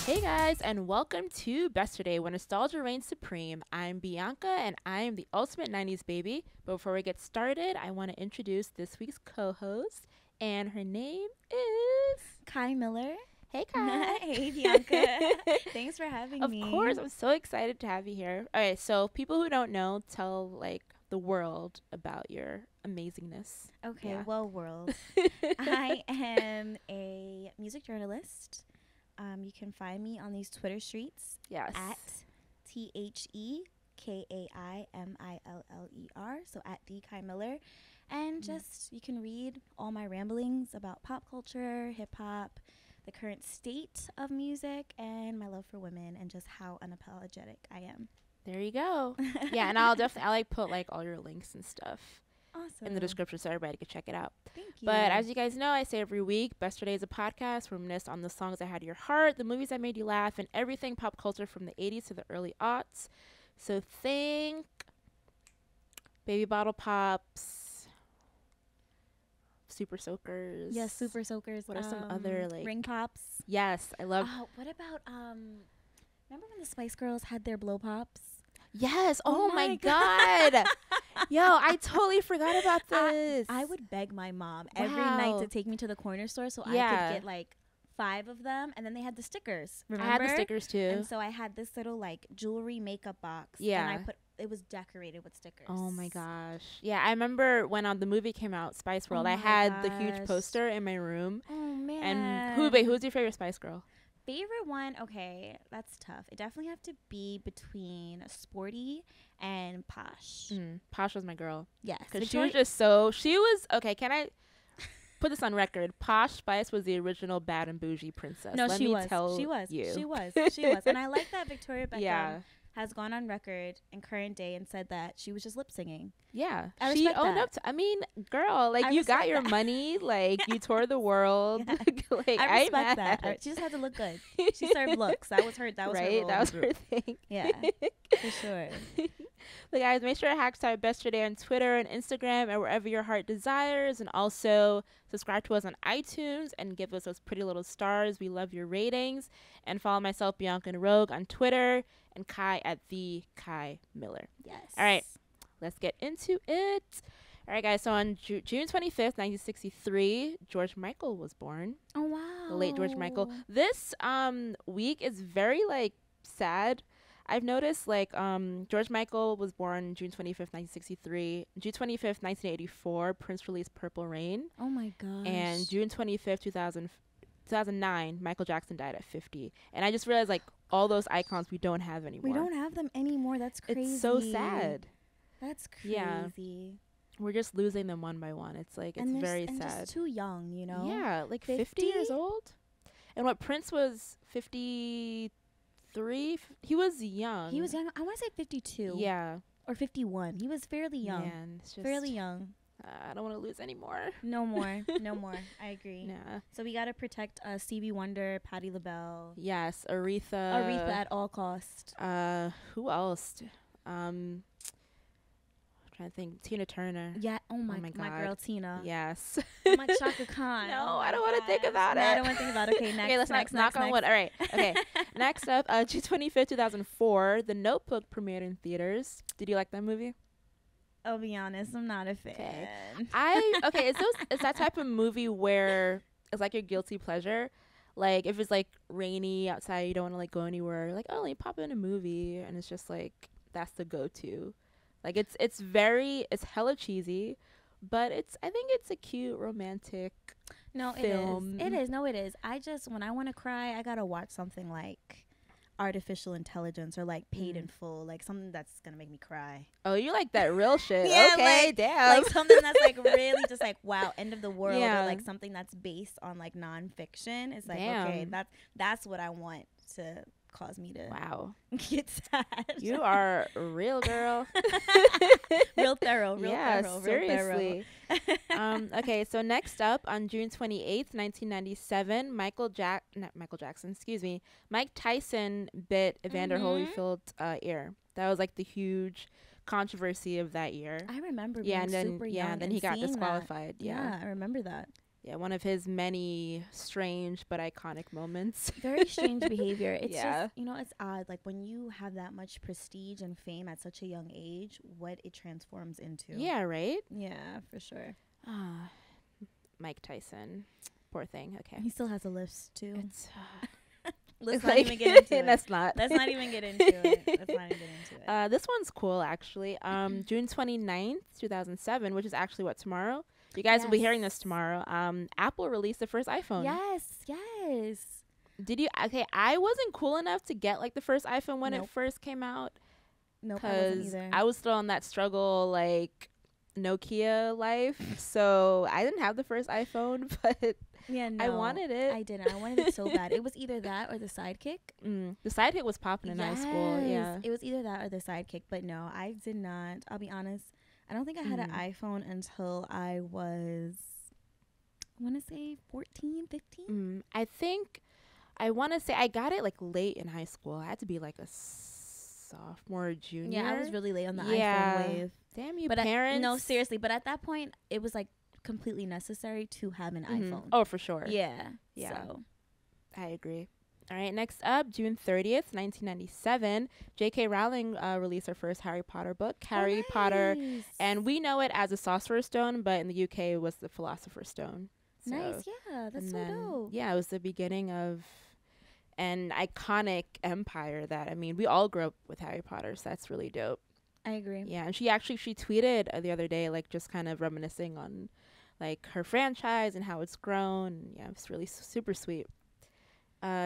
Hey guys, and welcome to Besterday, where nostalgia reigns supreme. I'm Bianca, and I am the ultimate 90s baby. But before we get started, I want to introduce this week's co-host, and her name is Kai Miller. Hey Kai. Hey Bianca. Thanks for having me. Of course, I'm so excited to have you here. Okay, so people who don't know, tell the world about your amazingness. Okay, Yeah. well, world. I am a music journalist. You can find me on these Twitter streets Yes. at TheKaimiller, so at the Kai Miller. And just, you can read all my ramblings about pop culture, hip hop, the current state of music, and my love for women, and just how unapologetic I am. There you go. Yeah, and I'll put all your links and stuff Awesome. in the description so everybody can check it out. Thank you. But as you guys know, I say every week, Besterday is a podcast. Reminisce on the songs that had your heart, the movies that made you laugh, and everything pop culture from the 80s to the early aughts. So think Baby Bottle Pops, Super Soakers. Yes, Super Soakers. What are some other Ring Pops? Yes, I love. What about remember when the Spice Girls had their blow pops? Yes. Oh my God. God. Yo, I totally forgot about this. I would beg my mom every night to take me to the corner store so I could get 5 of them, and then they had the stickers. Remember? I had the stickers too. And so I had this little jewelry makeup box. Yeah. And it was decorated with stickers. Oh my gosh. Yeah, I remember when the movie came out, Spice World, Oh I my had the huge gosh. poster in my room. Oh man. And who's your favorite Spice Girl? Favorite one? Okay, that's tough. It definitely have to be between Sporty and Posh. Posh was my girl. Yes. Because she was just okay, can I put this on record? Posh Spice was the original bad and bougie princess. No, Let she me was. tell She was. you. She was. She was. And I like that Victoria Beckham has gone on record in current day and said that she was just lip singing. Yeah. I She respect owned that. up to, I mean, girl, I you got respect your that. money, you toured the world. Yeah. I I respect that. She just had to look good. She served looks. That was her. That was her right? role That in was the her group. thing. Yeah, for sure. But guys, make sure to hashtag Besterday on Twitter and Instagram and wherever your heart desires. And also subscribe to us on iTunes and give us those pretty little stars. We love your ratings. And follow myself, Bianca and Rogue, on Twitter, and Kai at the Kai Miller. Yes. All right, let's get into it. All right, guys. So on June 25th, 1963, George Michael was born. Oh wow. The late George Michael. This week is very sad. I've noticed George Michael was born June 25th, 1963. June 25th, 1984, Prince released Purple Rain. Oh my gosh. And June 25th, 2009, Michael Jackson died at 50. And I just realized all those icons we don't have anymore. we don't have them anymore. That's crazy. It's so sad. That's crazy. Yeah. We're just losing them one by one. It's And very and sad. just too young, you know. Yeah, 50 years old. And what, Prince was 53? He was young. He was young. I want to say 52. Yeah. Or 51. He was fairly young. Man, it's just, Fairly young. I don't want to lose anymore. No more. No more. I agree. Nah. So we got to protect Stevie Wonder, Patti LaBelle. Yes, Aretha. Aretha at all cost. Who else? I'm trying to think. Tina Turner. Yeah. Oh my God. my girl Tina. Yes. Oh my Shaka Khan. No, Oh I don't my want to think gosh. about No, it. I don't want to think about it. Okay, next. Okay, let's next, knock on next. wood. All right. Okay. Next up, June 25th, 2004, The Notebook premiered in theaters. Did you like that movie? I'll be honest, I'm not a fan. Okay. It's that type of movie where it's your guilty pleasure. If it's rainy outside, you don't want to go anywhere. Let me pop in a movie, and it's just that's the go-to. It's hella cheesy, but I think it's a cute romantic film. It is. No, it is. When I want to cry, I gotta watch something Artificial Intelligence or Paid in Full, something that's gonna make me cry. Oh, you like that real shit? Yeah, okay, damn. Something that's really just wow, end of the world, Yeah. or something that's based on nonfiction. It's Damn. Okay, that's what I want to cause me to Wow, get sad. you are a real girl. real thorough. Seriously. Okay, so next up on June 28th, 1997, Mike Tyson bit Evander Holyfield's ear. That was the huge controversy of that year. I remember being super young and then he got seeing disqualified. that. Yeah, I remember that. Yeah, one of his many strange but iconic moments. Very strange behavior. It's Yeah. just, you know, it's odd. Like when you have that much prestige and fame at such a young age, what it transforms into. Yeah, right? Yeah, for sure. Ah, Mike Tyson. Poor thing. Okay. He still has a list too. It's Let's it's not like- even get into it. Let's not. Let's not even get into it. Let's not even get into it. This one's cool, actually. June 29th, 2007, which is actually what, tomorrow? You guys will be hearing this Yes. tomorrow. Apple released the first iPhone. Yes. Did you? Okay, I wasn't cool enough to get like the first iPhone when it Nope. first came out. Nope, I wasn't Because either. I was still on that struggle, like Nokia life. So I didn't have the first iPhone, but yeah, no, I wanted it. I didn't. I wanted it so bad. It was either that or the Sidekick. The Sidekick was popping in high school. Yeah. It was either that or the Sidekick. But no, I did not. I'll be honest. I don't think I had an iPhone until I was, I want to say 14, 15. I want to say I got it like late in high school. I had to be like a sophomore, junior. Yeah, I was really late on the Yeah. iPhone wave. Damn you, But parents. no, seriously. But at that point, it was like completely necessary to have an iPhone. Oh, for sure. Yeah. Yeah. So. I agree. All right, next up, June 30th, 1997, J.K. Rowling released her first Harry Potter book, Harry Potter, Nice. and we know it as the Sorcerer's Stone, but in the UK it was the Philosopher's Stone. So, Nice. Yeah, that's and so then, dope. Yeah, it was the beginning of an iconic empire that, I mean, we all grew up with Harry Potter, so that's really dope. I agree. Yeah, and she tweeted the other day, like, just kind of reminiscing on, like, her franchise and how it's grown. Yeah, it's really super sweet.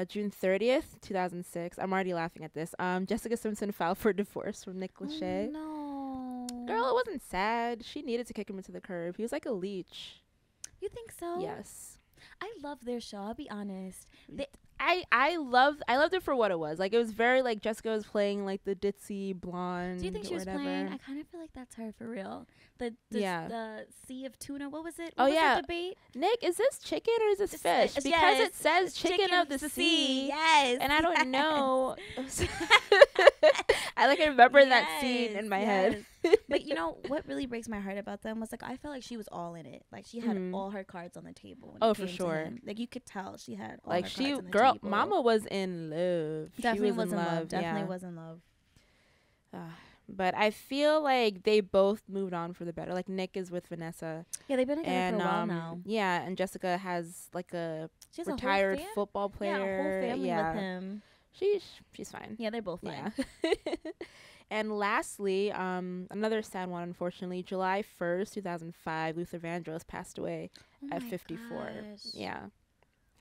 June 30th, 2006. I'm already laughing at this. Jessica Simpson filed for divorce from Nick Lachey. Oh, no. Girl, it wasn't sad. She needed to kick him into the curb. He was like a leech. You think so? Yes. I love their show. I'll be honest. I loved it for what it was. Like, it was very like Jessica was playing like the ditzy blonde. Do you think she or was whatever. playing? I kind of feel like that's her for real. The Sea of Tuna. What was it? Oh, What was yeah. that debate? Nick, is this chicken or is this It's fish? fish. Because Yes. it says chicken of the sea. Yes. And I don't yes. know. I remember that scene in my head. But you know what really breaks my heart about them was like I felt like she was all in it. Like she had all her cards on the table. When Oh, it for came to sure. him. Like you could tell she had all Like her she, cards on the girl, table. Mama was in love. Definitely she was in love. Definitely yeah. was in love. But I feel like they both moved on for the better. Like Nick is with Vanessa. Yeah, they've been together And for a while now. yeah, and Jessica has like a She has a whole retired fam- football player. Yeah, a whole family yeah. with him. She's fine. Yeah, they're both fine. Yeah. And lastly, another sad one, unfortunately, July 1st, 2005, Luther Vandross passed away at 54. Gosh. Yeah,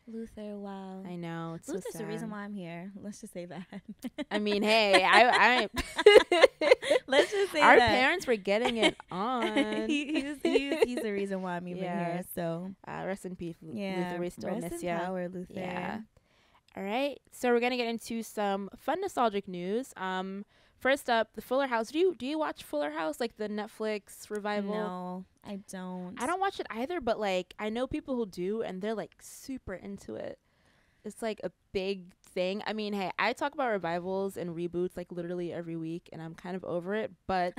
Luther, wow. I know. It's Luther's so the sad. reason why I'm here. Let's just say that. I mean, hey, I Let's just say our that. parents were getting it on. he's the reason why I'm even Yeah. here. So Rest in peace, yeah, Luther. We still rest miss in you. power, Luther. Yeah. All right. So we're gonna get into some fun nostalgic news. First up, the Fuller House. Do you watch Fuller House, like the Netflix revival? No, I don't. I don't watch it either, but like I know people who do, and they're like super into it. It's like a big thing. I mean, hey, I talk about revivals and reboots like literally every week, and I'm kind of over it. But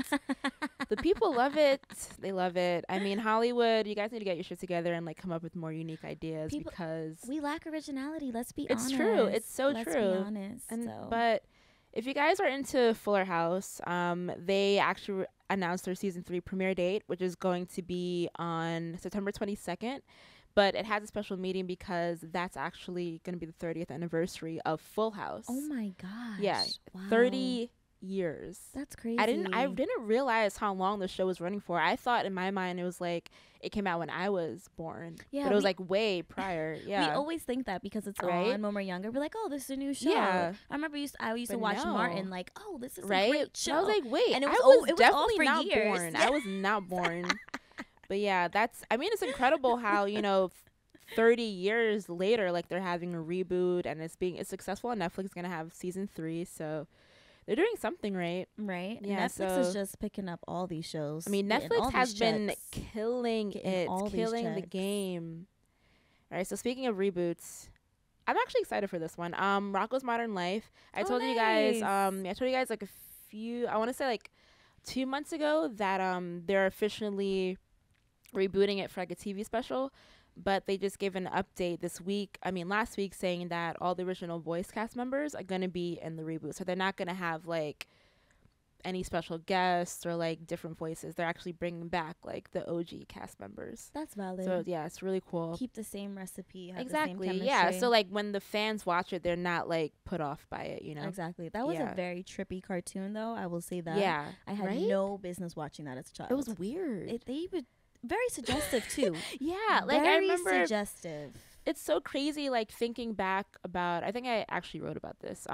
the people love it. They love it. I mean, Hollywood, you guys need to get your shit together and like come up with more unique ideas because We lack originality. Let's be it's honest. true. It's so Let's true. Be honest. And so. but if you guys are into Fuller House, they actually announced their season 3 premiere date, which is going to be on September 22nd. But it has a special meeting because that's actually going to be the 30th anniversary of Full House. Oh my gosh. Yeah, Wow. 30 years. That's crazy. I didn't realize how long the show was running for. I thought in my mind it was like it came out when I was born. Yeah, but it was like way prior. Yeah. We always think that because it's Right? on when we're younger. We're like, oh, this is a new show. Yeah. I remember I used to But watch no. Martin like, oh, this is Right? a great show. And I was like, wait, And it I was was it was all definitely for not years. born. Yeah. I was not born. But yeah, it's incredible how, 30 years later, like they're having a reboot and it's successful on Netflix. It's going to have season 3. So they're doing something right. Right? Yeah, Netflix is just picking up all these shows. I mean, getting Netflix all has these been checks. killing Getting it, all these killing the checks. game. All right, so speaking of reboots, I'm actually excited for this one. Rocko's Modern Life. I told you guys, like I want to say like 2 months ago that they're officially rebooting it for like a TV special, but they just gave an update last week, saying that all the original voice cast members are going to be in the reboot. So they're not going to have like any special guests or like different voices. They're actually bringing back like the OG cast members. That's valid. So yeah, it's really cool. Keep the same recipe. Have Exactly. The same Yeah. So like when the fans watch it, they're not like put off by it, you know? Exactly. That was a very trippy cartoon, though. I will say that. Yeah. I had no business watching that as a child. It was weird. They were very suggestive too. Yeah. Like I remember. Very suggestive. It's so crazy, like thinking back about. I think I actually wrote about this.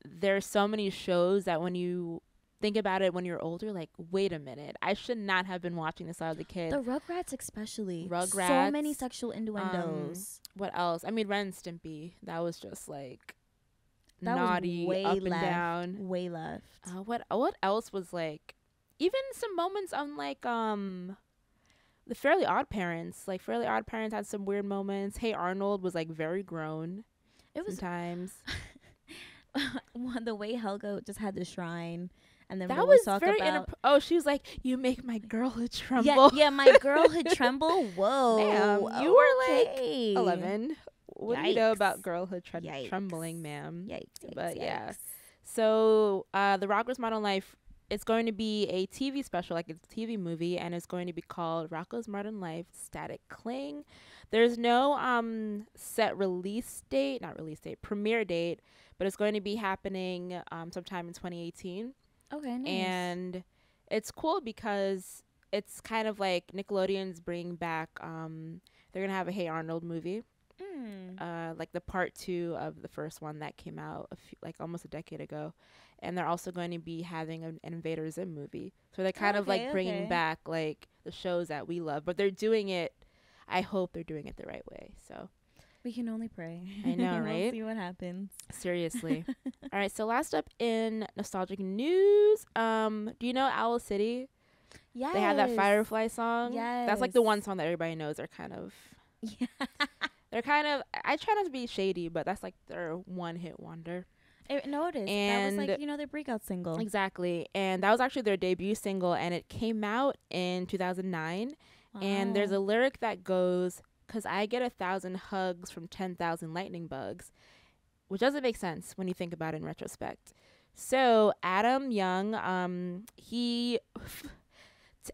There's so many shows that when you think about it when you're older, like, wait a minute, I should not have been watching this when I was a kid. The Rugrats especially. Rugrats. So many sexual innuendos. What else? I mean, Ren and Stimpy. That was just like that naughty, was way up and left, down. Way left. What else was like? Even some moments on like the Fairly Odd Parents. Like Fairly Odd Parents had some weird moments. Hey Arnold was like very grown. It was sometimes. The way Helga just had the shrine. And then that was very she was like, you make my girlhood tremble. Yeah, my girlhood tremble. Whoa. Ma'am, you were like 11. What do you know about girlhood trembling, ma'am? Yikes. But yeah. So The Rocko's Modern Life, it's going to be a TV special, like it's a TV movie, and it's going to be called Rocko's Modern Life Static Cling. There's no set premiere date, but it's going to be happening sometime in 2018. Okay, nice. And it's cool because it's kind of like Nickelodeon's bringing back, they're going to have a Hey Arnold movie. Like the part 2 of the first one that came out almost a decade ago. And they're also going to be having an Invader Zim movie. So they're kind of like bringing back like the shows that we love, but they're doing it, I hope they're doing it the right way. So we can only pray. I know, right? We'll see what happens. Seriously. All right. So last up in nostalgic news, do you know Owl City? Yes. They had that Firefly song. Yes. That's like the one song that everybody knows. They're kind of. Yeah. They're kind of. I try not to be shady, but that's like their one-hit wonder. No, it is. And that was like, their breakout single. Exactly. And that was actually their debut single, and it came out in 2009. Wow. And there's a lyric that goes, "'Cause I get 1,000 hugs from 10,000 lightning bugs," which doesn't make sense when you think about it in retrospect. So Adam Young, he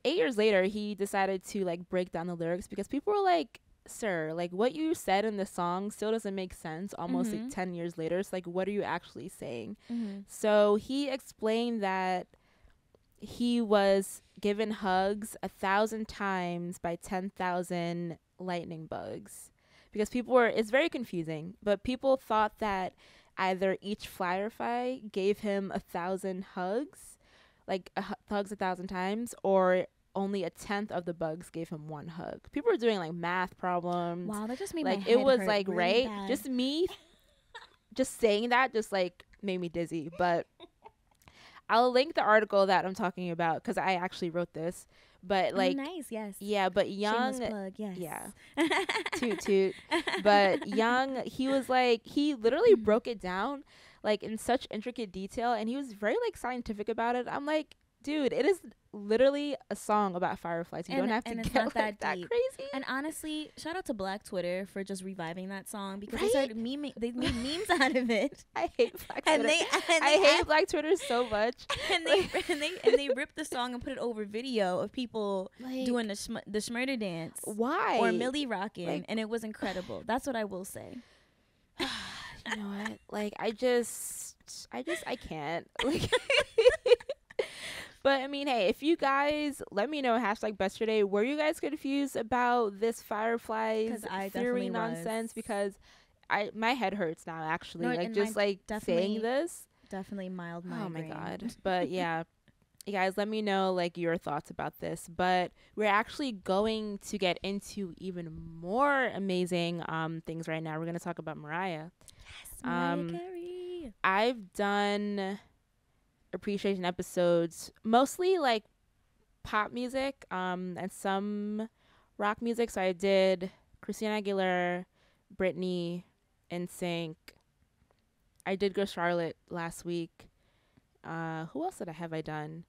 8 years later, he decided to like break down the lyrics because people were like, "Sir, like what you said in the song still doesn't make sense almost like 10 years later. It's like, what are you actually saying?" So he explained that he was given hugs 1,000 times by 10,000 lightning bugs because it's very confusing, but people thought that either each firefly gave him 1,000 hugs, like hugs 1,000 times, or only 1/10 of the bugs gave him one hug. People were doing like math problems. Wow, that just made like my head it was hurt like really right bad. Just me just saying that just like made me dizzy. But I'll link the article that I'm talking about because I actually wrote this. But like, nice, yes, yeah. But Young, shameless plug, yes, yeah, toot. But Young, he was like, he literally broke it down like in such intricate detail, and he was very like scientific about it. I'm like, dude, it is literally a song about fireflies. You don't have to get like that crazy. And honestly, shout out to Black Twitter for just reviving that song because they started they made memes out of it. I hate Black Twitter. I hate Black Twitter so much. And they ripped the song and put it over video of people like, doing the Schmurder dance. Why? Or Millie rocking, like, and it was incredible. That's what I will say. You know what? Like I can't. Like But I mean, hey, if you guys let me know #Besterday, were you guys confused about this fireflies theory nonsense? Because my head hurts now actually. No, like just like saying this. Definitely mild migraine. Oh my god. But yeah. You guys let me know like your thoughts about this. But we're actually going to get into even more amazing things right now. We're gonna talk about Mariah. Yes, Mariah Carey. I've done appreciation episodes mostly like pop music and some rock music. So I did Christina Aguilera, Britney, NSYNC. I did Go Charlotte last week. Who else have I done?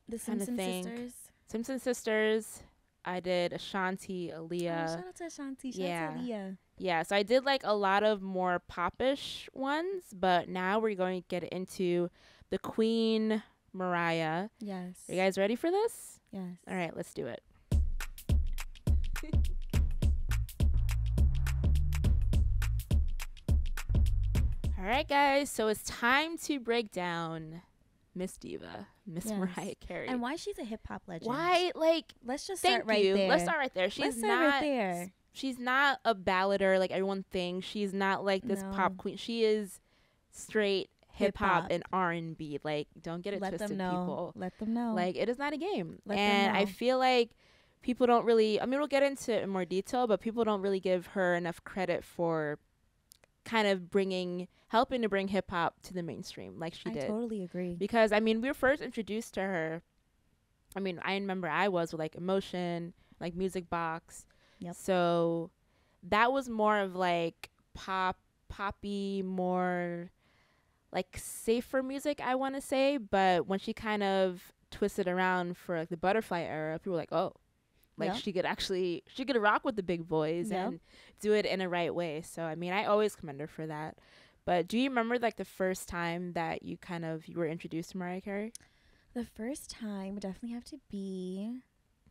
The Simpson Sisters. Simpson Sisters. I did Ashanti, Oh, Aaliyah. shout out to Ashanti. Shout Yeah. out to Aaliyah. Yeah, so I did like a lot of more popish ones, but now we're going to get into the Queen Mariah. Yes. Are you guys ready for this? Yes. All right, let's do it. All right, guys, so it's time to break down Miss Diva, Miss Yes. Mariah Carey. And why she's a hip hop legend. Why? Like, Let's just thank start right you. there. Let's start right there. She's Let's start not right there. She's not a ballader like everyone thinks. She's not like this No. pop queen. She is straight hip hop Hip-hop. and R&B. Like, don't get it Let twisted, them know. people. Let them know. Like, it is not a game. Let them and I know. feel like people don't really, I mean, we'll get into it in more detail, but people don't really give her enough credit for kind of helping to bring hip hop to the mainstream like she did. I totally agree. Because, I mean, we were first introduced to her. I mean, I remember I was with like Emotion, like Music Box. Yep. So that was more of like poppy, more like safer music, I want to say. But when she kind of twisted around for like the Butterfly era, people were like, oh, like Yep. she could rock with the big boys Yep. and do it in a right way. So, I mean, I always commend her for that. But do you remember like the first time that you were introduced to Mariah Carey? The first time would definitely have to be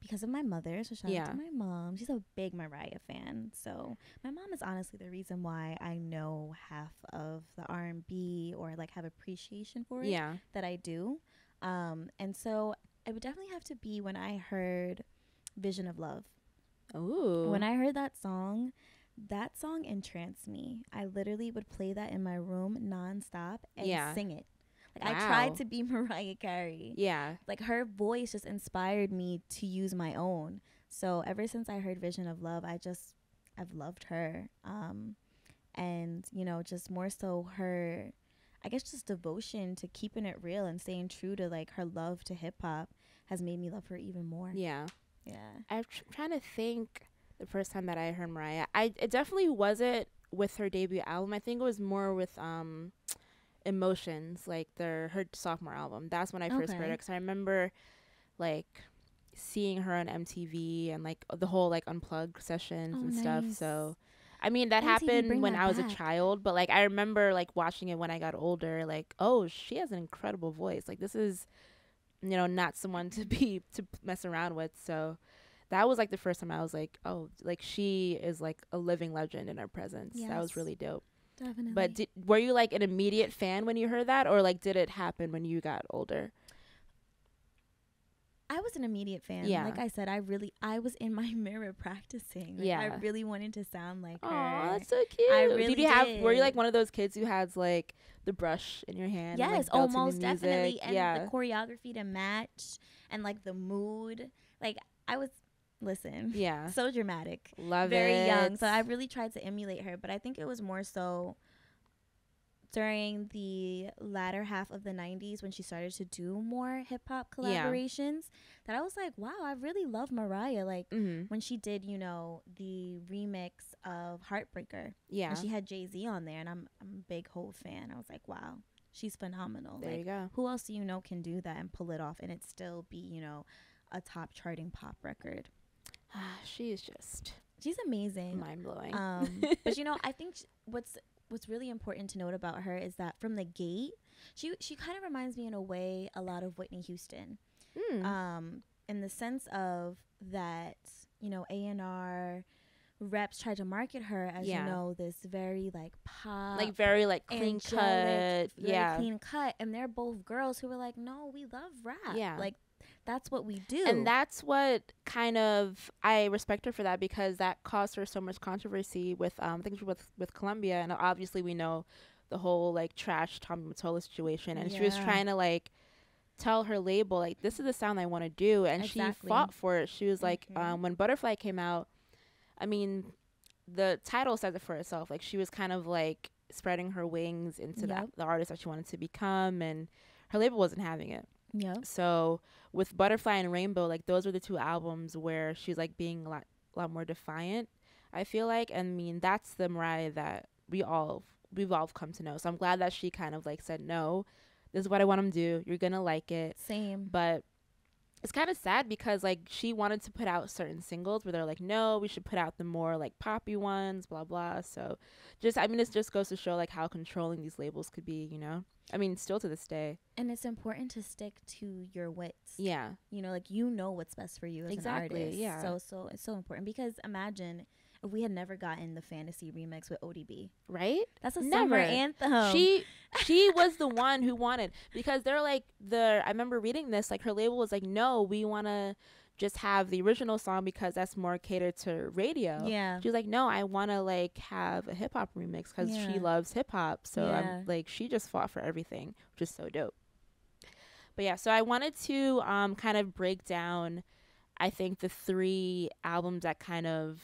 because of my mother. So shout out to my mom. She's a big Mariah fan. So my mom is honestly the reason why I know half of the R&B or like have appreciation for it that I do. And so it would definitely have to be when I heard Vision of Love. Ooh. When I heard that song entranced me. I literally would play that in my room nonstop and sing it. Like, I tried to be Mariah Carey. Yeah. Like, her voice just inspired me to use my own. So ever since I heard Vision of Love, I've loved her. And, you know, just more so her, I guess, just devotion to keeping it real and staying true to like her love to hip hop has made me love her even more. Yeah. Yeah. I'm trying to think the first time that I heard Mariah. It definitely wasn't with her debut album. I think it was more with Emotions, like her sophomore album. That's when I first heard her, because I remember like seeing her on MTV and like the whole like Unplugged sessions and stuff. So I mean, that happened when I was a child, but like I remember like watching it when I got older, like, oh, she has an incredible voice. Like, this is, you know, not someone to mess around with. So that was like the first time I was like, oh, like she is like a living legend in her presence. That was really dope. Definitely. But were you like an immediate fan when you heard that, or like did it happen when you got older? I was an immediate fan. Yeah. Like I said, I was in my mirror practicing. Like, I really wanted to sound like her. Oh, that's so cute. I really did. Were you like one of those kids who has like the brush in your hand? Yes, and, like, belting the almost music? definitely. And the choreography to match and like the mood. Like, I was, listen. Yeah. So dramatic. Love Very it. young. So I really tried to emulate her. But I think it was more so during the latter half of the 90s when she started to do more hip-hop collaborations that I was like, wow, I really love Mariah. Like, when she did, you know, the remix of Heartbreaker. Yeah. And she had Jay-Z on there, and I'm a big Hov fan. I was like, wow, she's phenomenal. There like, you go. who else do you know can do that and pull it off and it still be, you know, a top charting pop record? She is just... She's amazing. Mind-blowing. But, you know, I think what's really important to note about her is that from the gate, she kind of reminds me in a way a lot of Whitney Houston. In the sense of that, you know, A&R reps tried to market her as, you know, this very like pop, like very like clean cut. Clean cut. And they're both girls who were like, no, we love rap. Yeah. Like, that's what we do. And that's what kind of, I respect her for that, because that caused her so much controversy with things with Columbia. And obviously we know the whole like trash Tommy Mottola situation. And she was trying to like tell her label, like, this is the sound I want to do. And she fought for it. She was like, when Butterfly came out, I mean, the title says it for itself. Like, she was kind of like spreading her wings into the artist that she wanted to become. And her label wasn't having it. Yeah. So with Butterfly and Rainbow, like, those were the two albums where she's like being a lot more defiant, I feel like. And I mean, that's the Mariah that we've all come to know. So I'm glad that she kind of like said, no, this is what I want them to do. You're gonna like it. Same. But it's kind of sad because like she wanted to put out certain singles where they're like, no, we should put out the more like poppy ones, blah blah. So just, I mean, it just goes to show like how controlling these labels could be, you know. I mean, still to this day. And it's important to stick to your wits. Yeah. You know, like, you know what's best for you as an artist. Yeah. So it's so important, because imagine if we had never gotten the Fantasy remix with ODB. Right? That's a Never. summer anthem. She was the one who wanted, because they're like I remember reading this, like her label was like, no, we want to just have the original song because that's more catered to radio. Yeah. She was like, no, I want to like have a hip hop remix because she loves hip hop. So I'm like, she just fought for everything, which is so dope. But yeah, so I wanted to kind of break down, I think, the 3 albums that kind of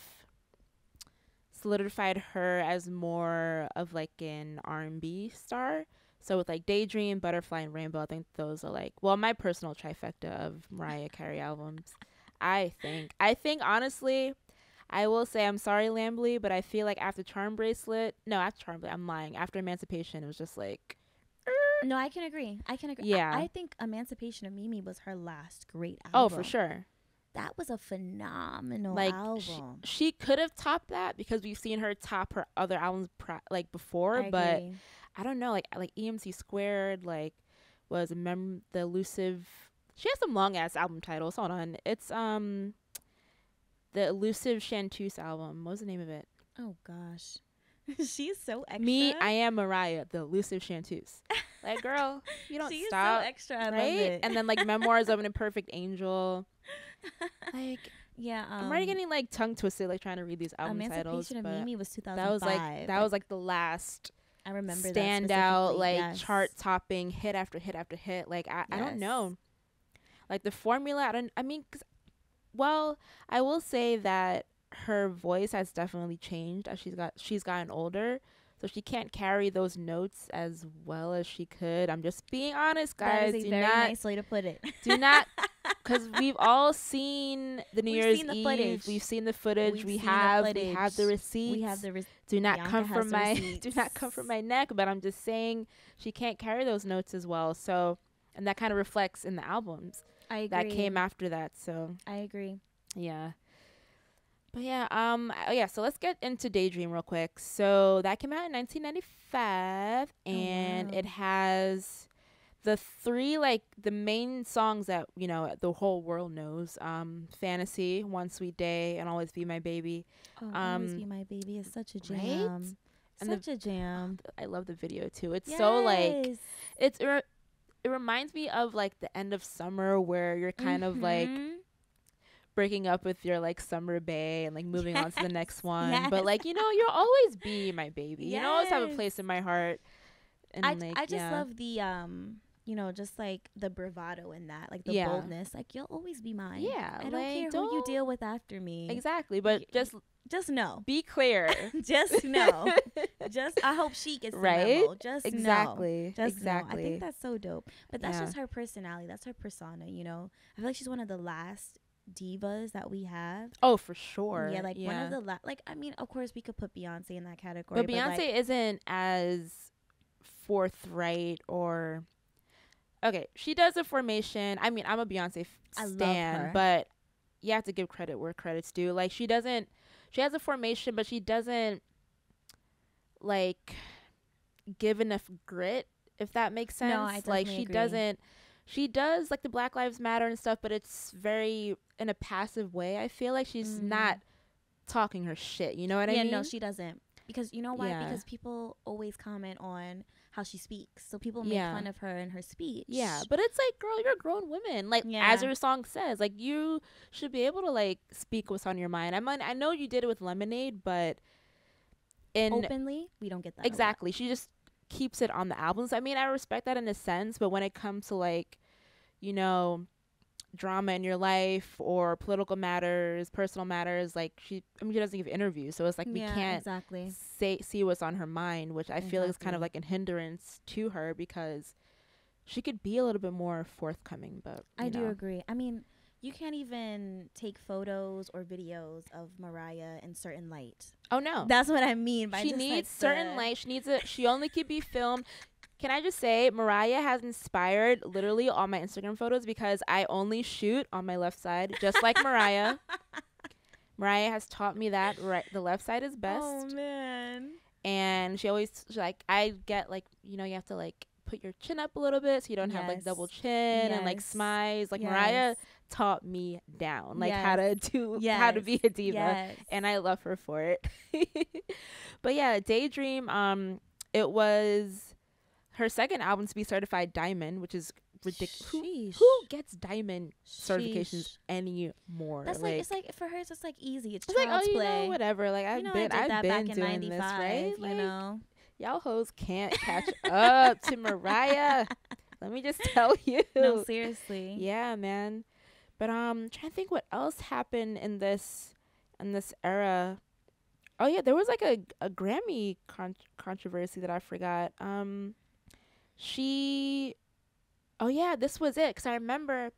solidified her as more of like an R&B star. So with like Daydream, Butterfly, and Rainbow, I think those are like, well, my personal trifecta of Mariah Carey albums. I think honestly, I will say, I'm sorry, Emilee, but I feel like after Charm Bracelet, no, after Charm Bracelet, I'm lying. After Emancipation, it was just like, no, I can agree. Yeah. I think Emancipation of Mimi was her last great album. Oh, for sure. That was a phenomenal like album. She could have topped that because we've seen her top her other albums like before, but I don't know, like EMC Squared, like was the elusive. She has some long ass album titles. Hold on, it's the elusive Chanteuse album. What was the name of it? Oh gosh, she's so extra. Me, I Am Mariah, the elusive Chanteuse. Like, girl, you don't she stop. Is so extra, I right? love it. And then like Memoirs of an Imperfect Angel. Like, yeah, I'm already getting like tongue twisted, like trying to read these album titles. Emancipation of Mimi was 2005. That was like the last. I remember standout, like chart topping hit after hit after hit. Like I don't know, like the formula. Well, I will say that her voice has definitely changed as she's gotten older, so she can't carry those notes as well as she could. I'm just being honest, guys. That is a very nice way to put it. Do not. Because we've all seen the New Year's Eve. Footage. We've seen the footage. We have the receipts. We have the receipts. Do not come from my neck. But I'm just saying she can't carry those notes as well. So, and that kind of reflects in the albums. I agree. That came after that. So I agree. Yeah. But yeah, so let's get into Daydream real quick. So that came out in 1995, and it has the 3, like, the main songs that, you know, the whole world knows. Fantasy, One Sweet Day, and Always Be My Baby. Always Be My Baby is such a jam. Right? Such a jam. I love the video too. It's so like, it reminds me of like the end of summer where you're kind of like breaking up with your like summer bae and like moving on to the next one. Yes. But like, you know, you'll always be my baby. You know, always have a place in my heart. And I just love the you know, just like the bravado in that, like the boldness, like, you'll always be mine. Yeah, I don't care who you deal with after me. Exactly, but just know. Be clear. Just know. I hope she gets the memo. Just exactly. know. Exactly. Know. I think that's so dope. But that's just her personality. That's her persona. You know, I feel like she's one of the last divas that we have. Oh, for sure. Yeah, like one of the like, I mean, of course we could put Beyonce in that category, but Beyonce like, isn't as forthright or okay. She does a formation. I mean, I'm a Beyonce stan, but you have to give credit where credit's due. Like, she has a formation, but she doesn't like give enough grit, if that makes sense. No, I definitely like, she agree. doesn't. She does like the Black Lives Matter and stuff, but it's very in a passive way. I feel like she's not talking her shit. You know what I mean? Yeah, no, she doesn't. Because you know why? Yeah. Because people always comment on how she speaks. So people make fun of her in her speech. Yeah, but it's like, girl, you're a grown woman. Like, as her song says, like, you should be able to, like, speak what's on your mind. I mean, I know you did it with Lemonade, but openly, we don't get that. Exactly. She just keeps it on the albums. I mean, I respect that in a sense, but when it comes to, like, you know, drama in your life or political matters, personal matters, like, she doesn't give interviews, so it's like we can't see what's on her mind, which I feel is kind of like a hindrance to her because she could be a little bit more forthcoming. But I do agree. I mean, you can't even take photos or videos of Mariah in certain light. Oh no, that's what I mean by she needs certain light. She only could be filmed. Can I just say, Mariah has inspired literally all my Instagram photos because I only shoot on my left side, just like Mariah. Mariah has taught me that the left side is best. Oh man. And I get like, you have to like put your chin up a little bit so you don't have like double chin and like smize. Like Mariah taught me down like how to be a diva, and I love her for it. But yeah, Daydream, it was her second album to be certified diamond, which is ridiculous. Who gets diamond certifications anymore? That's like, it's like for her, it's just like easy. It's like, child's play. Whatever. Like I've been doing this, right? You know, y'all hoes can't catch up to Mariah. Let me just tell you. No, seriously. Yeah, man. But trying to think what else happened in this era. Oh yeah, there was like a Grammy controversy that I forgot. Oh yeah, this was it. Because I remember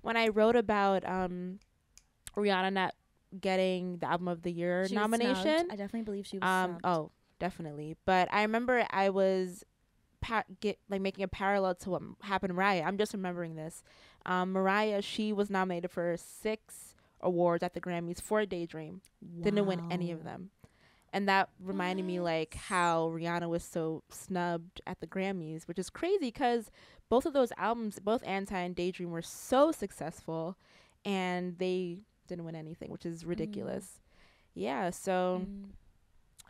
when I wrote about Rihanna not getting the Album of the Year nomination. I definitely believe she was snubbed. Oh, definitely. But I remember I was making a parallel to what happened to Mariah. I'm just remembering this. Mariah, she was nominated for 6 awards at the Grammys for Daydream. Wow. Didn't win any of them. And that reminded me like how Rihanna was so snubbed at the Grammys, which is crazy because both of those albums, both Anti and Daydream, were so successful and they didn't win anything, which is ridiculous. Yeah, so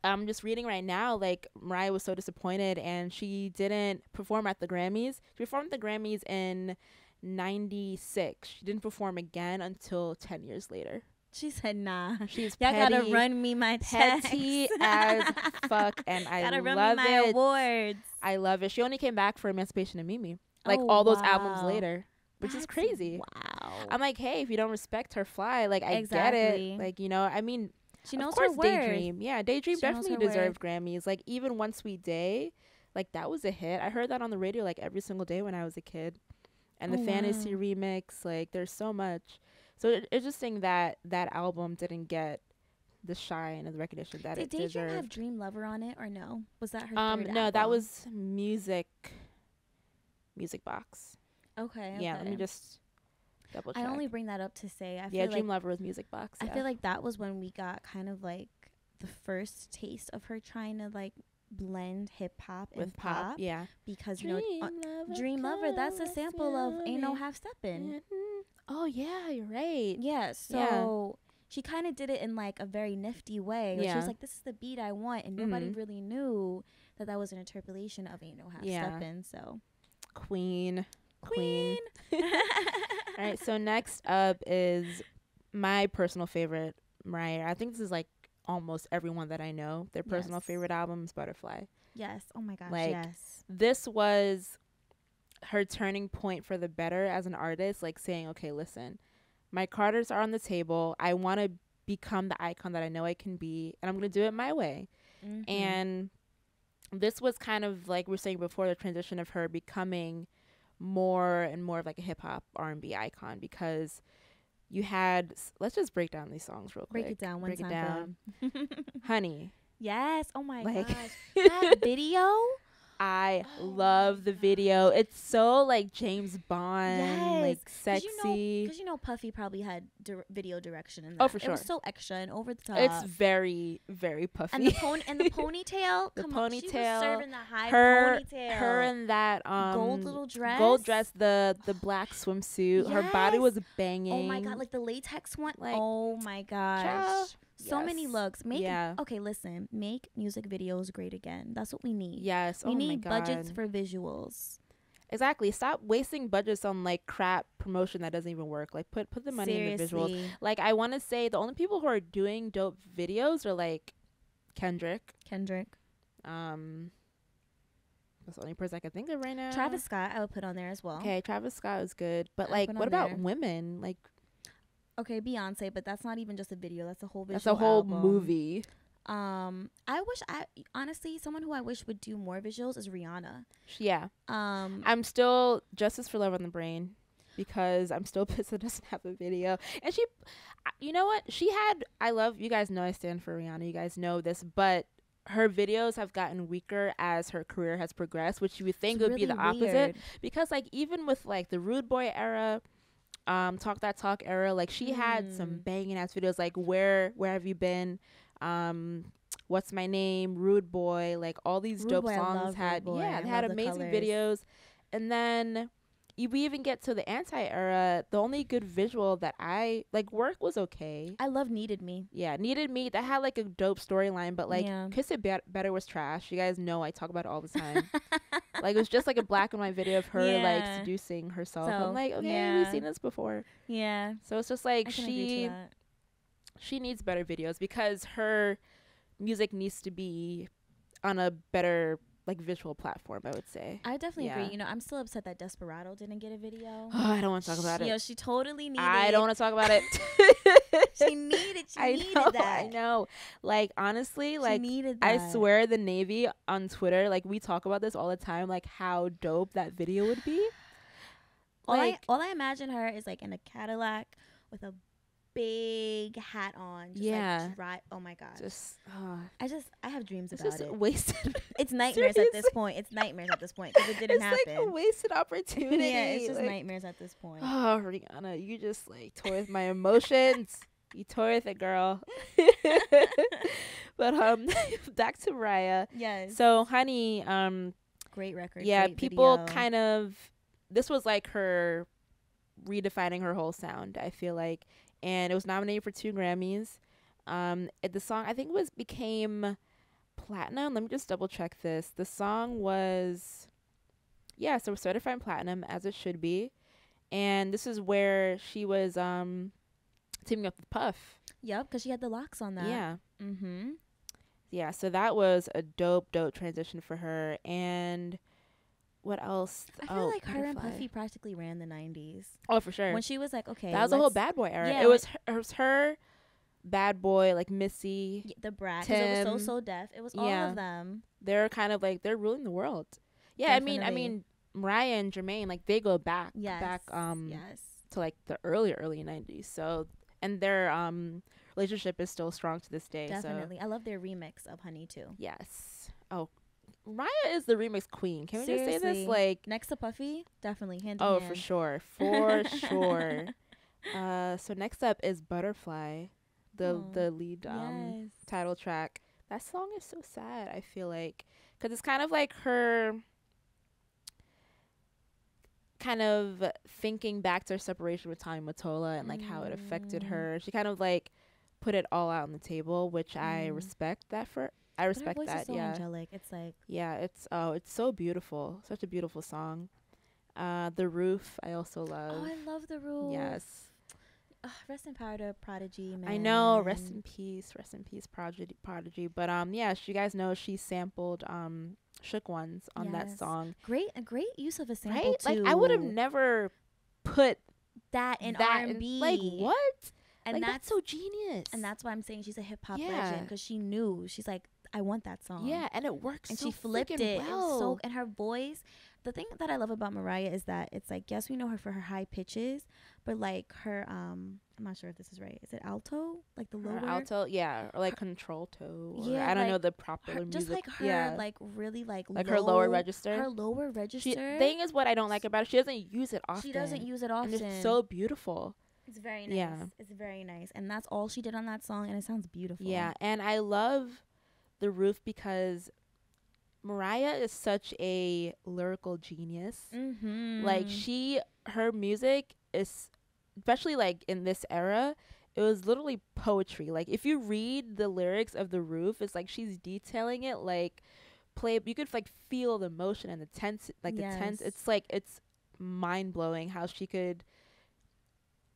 I'm just reading right now, like Mariah was so disappointed and she didn't perform at the Grammys. She performed at the Grammys in 96. She didn't perform again until 10 years later. She said, nah. She's y'all petty, gotta run me my checks. Petty as fuck, and I gotta love run me my it. awards. I love it. She only came back for Emancipation of Mimi, like all those albums later, which is crazy. Wow. I'm like, hey, if you don't respect her, fly. Like, I get it. Like, I mean, she knows of course, her worth. Daydream. Yeah, Daydream definitely deserved Grammys. Like, even One Sweet Day, like that was a hit. I heard that on the radio like every single day when I was a kid. And the Fantasy remix, like, there's so much. So it's interesting that that album didn't get the shine and the recognition that it deserved. Did Daydream have Dream Lover on it or no? Was that her third album? No, that was Music Box. Okay. Yeah, let me just double check. I only bring that up to say I feel Dream Lover was Music Box. I feel like that was when we got kind of like the first taste of her trying to like blend hip hop and pop. Yeah. Because Dream Lover, that's a sample of Ain't No Half Steppin'. Oh yeah, you're right. Yeah, so she kind of did it in like a very nifty way. She was like, this is the beat I want, and nobody really knew that was an interpolation of Ain't No Half Steppin'. So Queen. All right, so next up is my personal favorite, Mariah. I think this is like almost everyone that I know. Their personal favorite album is Butterfly. Yes. Oh my gosh, like, yes. This was her turning point for the better as an artist, like saying, okay, listen, my cards are on the table. I want to become the icon that I know I can be, and I'm going to do it my way. And this was kind of like we were saying before, the transition of her becoming more and more of like a hip hop R&B icon, because you had, let's just break down these songs real quick. Break it down one time. Honey. Yes. Oh my gosh. That video. I love the video. It's so like James Bond, like sexy. Because Puffy probably had video direction in that. Oh, for sure. It was so extra and over the top. It's very, very Puffy. And the ponytail. The Come ponytail. On, she was serving the high ponytail. Her in that gold little dress. The black swimsuit. Yes. Her body was banging. Oh my god, like the latex one. Like, oh my gosh. So many looks. Okay, listen. Make music videos great again. That's what we need. Yes. We need budgets for visuals. Exactly. Stop wasting budgets on like crap promotion that doesn't even work. Like put the money in the visuals. Like I want to say the only people who are doing dope videos are like Kendrick. That's the only person I can think of right now. Travis Scott, I would put on there as well. Okay, Travis Scott is good, but like, what about women? Like. Okay, Beyonce, but that's not even just a video. That's a whole visual. That's a whole album. movie. Honestly, someone who I wish would do more visuals is Rihanna. Yeah. I'm still Justice for Love on the brain because I'm still pissed it doesn't have a video. And she, you know what? You guys know I stand for Rihanna. You guys know this, but her videos have gotten weaker as her career has progressed, which you would think It's would be really the opposite. weird. Because like even with like the Rude Boy era, Talk That Talk era, like she had some banging ass videos like where have you been, What's My Name, Rude Boy, like all these Rude dope Boy, I songs love had, Rude Boy. yeah, I they had love the amazing colors. videos. And then we even get to the anti-era. The only good visual that I like, Work was okay. I love Needed Me. Yeah, Needed Me, that had like a dope storyline, but like Yeah. Kiss It Better was trash. You guys know I talk about it all the time. Like it was just like a black and white video of her like Yeah. seducing herself. So, I'm like, okay, yeah. we've seen this before. Yeah. So it's just like I can agree to that. she needs better videos because her music needs to be on a better like visual platform, I would say. I definitely Yeah. agree. You know, I'm still upset that Desperado didn't get a video. Oh, I don't want to talk about it. Yo, she totally needed. I don't want to talk about it. She needed. She I needed know, that. I know. Like honestly, like she needed I that. swear the Navy on Twitter, like we talk about this all the time, like how dope that video would be. All Like I imagine her is like in a Cadillac with a big hat on. Just Yeah. Like drive. Oh my god. just I have dreams it's about just it. wasted. It's nightmares at this Seriously. point. It's nightmares at this point because it didn't It's happen. like a wasted opportunity. Yeah, it's just like, nightmares at this point. oh, Rihanna, you just like toy with my emotions. You toy with it, girl. But back to Mariah. Yes. So, honey, Great record. yeah, great people video. kind of, this was like her redefining her whole sound, I feel like, and it was nominated for 2 Grammys. The song I think became platinum. Let me just double check this. The song was, yeah, so certified platinum as it should be, and this is where she was teaming up with Puff. Yep, because she had the locks on that. Yeah. Mm-hmm. Yeah, so that was a dope transition for her. And what else? I feel like her and Butterfly. Puffy practically ran the 90s. Oh, for sure. When she was like, okay. That was a whole Bad Boy era. Yeah, It was her, Bad Boy, like Missy. The Brat. 'Cause it was Tim. So Def. It was all Yeah. of them. They're kind of like, they're ruling the world. Yeah, I Definitely. mean, Mariah and Jermaine, like they go back Yes. to like the early 90s. So, and their relationship is still strong to this day. Definitely. So, I love their remix of Honey too. yes. Oh, Mariah is the remix queen. Can we just say this? Seriously. Like, Next to Puffy, definitely hand in oh, hand. for sure. For sure. So next up is Butterfly, Oh, the lead yes. title track. That song is so sad, I feel like, because it's kind of like her kind of thinking back to her separation with Tommy Mottola and like how it affected her. She kind of like put it all out on the table, which I respect that for. I respect But her voice that. is so Yeah. angelic. It's like, Yeah, it's so beautiful. Such a beautiful song. The Roof I also love. oh, I love the rule. Yes. Rest in power to Prodigy, man. I know, rest in peace, Prodigy. But yeah, you guys know she sampled Shook Ones on that Yes. song. A great use of a sample Right? too. Like I would have never put that in that R&B. like what? And like, that's so genius. And that's why I'm saying she's a hip hop Yeah. legend, because she knew. She's like, I want that song. yeah, and it works. And so she flipped freaking it. well. It was so, and her voice. The thing that I love about Mariah is that it's like, yes, we know her for her high pitches, but like her I'm not sure if this is right. Is it alto? Like the Her lower alto, yeah, or like controlto. Or Yeah, I don't know like, the proper music. just like her, yeah. like really like her lower low- register. Her lower register. Thing is, what I don't like about it, she doesn't use it often. She doesn't use it often. And it's so beautiful. It's very nice. Yeah. It's very nice. And that's all she did on that song, and it sounds beautiful. Yeah, and I love The Roof because Mariah is such a lyrical genius. Mm-hmm. Like her music is, especially like in this era, it was literally poetry. Like if you read the lyrics of The Roof, it's like she's detailing it like you could like feel the emotion and the tense, like the tense. Yes. It's like it's mind blowing how she could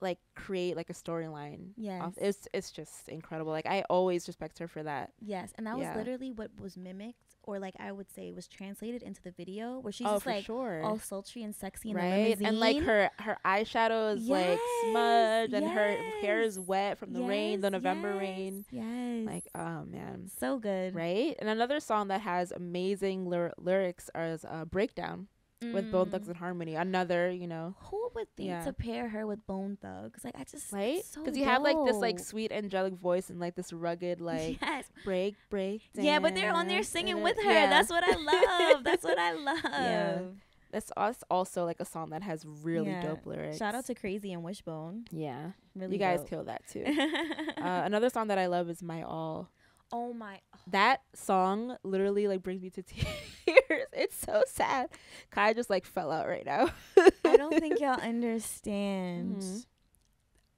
like create like a storyline. Yes. It's just incredible. Like I always respect her for that. Yes, and that was Yeah. literally what was mimicked, or like I would say was translated into the video, where she's Oh, just for like sure. all sultry and sexy in the Right, limousine. and like her eyeshadow is like smudged, and her hair is yes, wet from the rain, the November yes, rain. Yes. Like, oh man, so good. right? And another song that has amazing lyrics is Breakdown. with Bone Thugs and Harmony. Another, Who would think Yeah. to pair her with Bone Thugs? Like, I just right? so Because you have like this like dope. sweet angelic voice and like this rugged like Yes. break Yeah, but they're on there dance, singing and with her. yeah. That's what I love. That's what I love. Yeah. That's also like a song that has really Yeah. dope lyrics. Shout out to Crazy and Wishbone. Yeah, Really, you guys dope. kill that too. Another song that I love is My All. Oh my. That song literally like brings me to tears. It's so sad. Kai just like fell out right now. I don't think y'all understand. Mhm.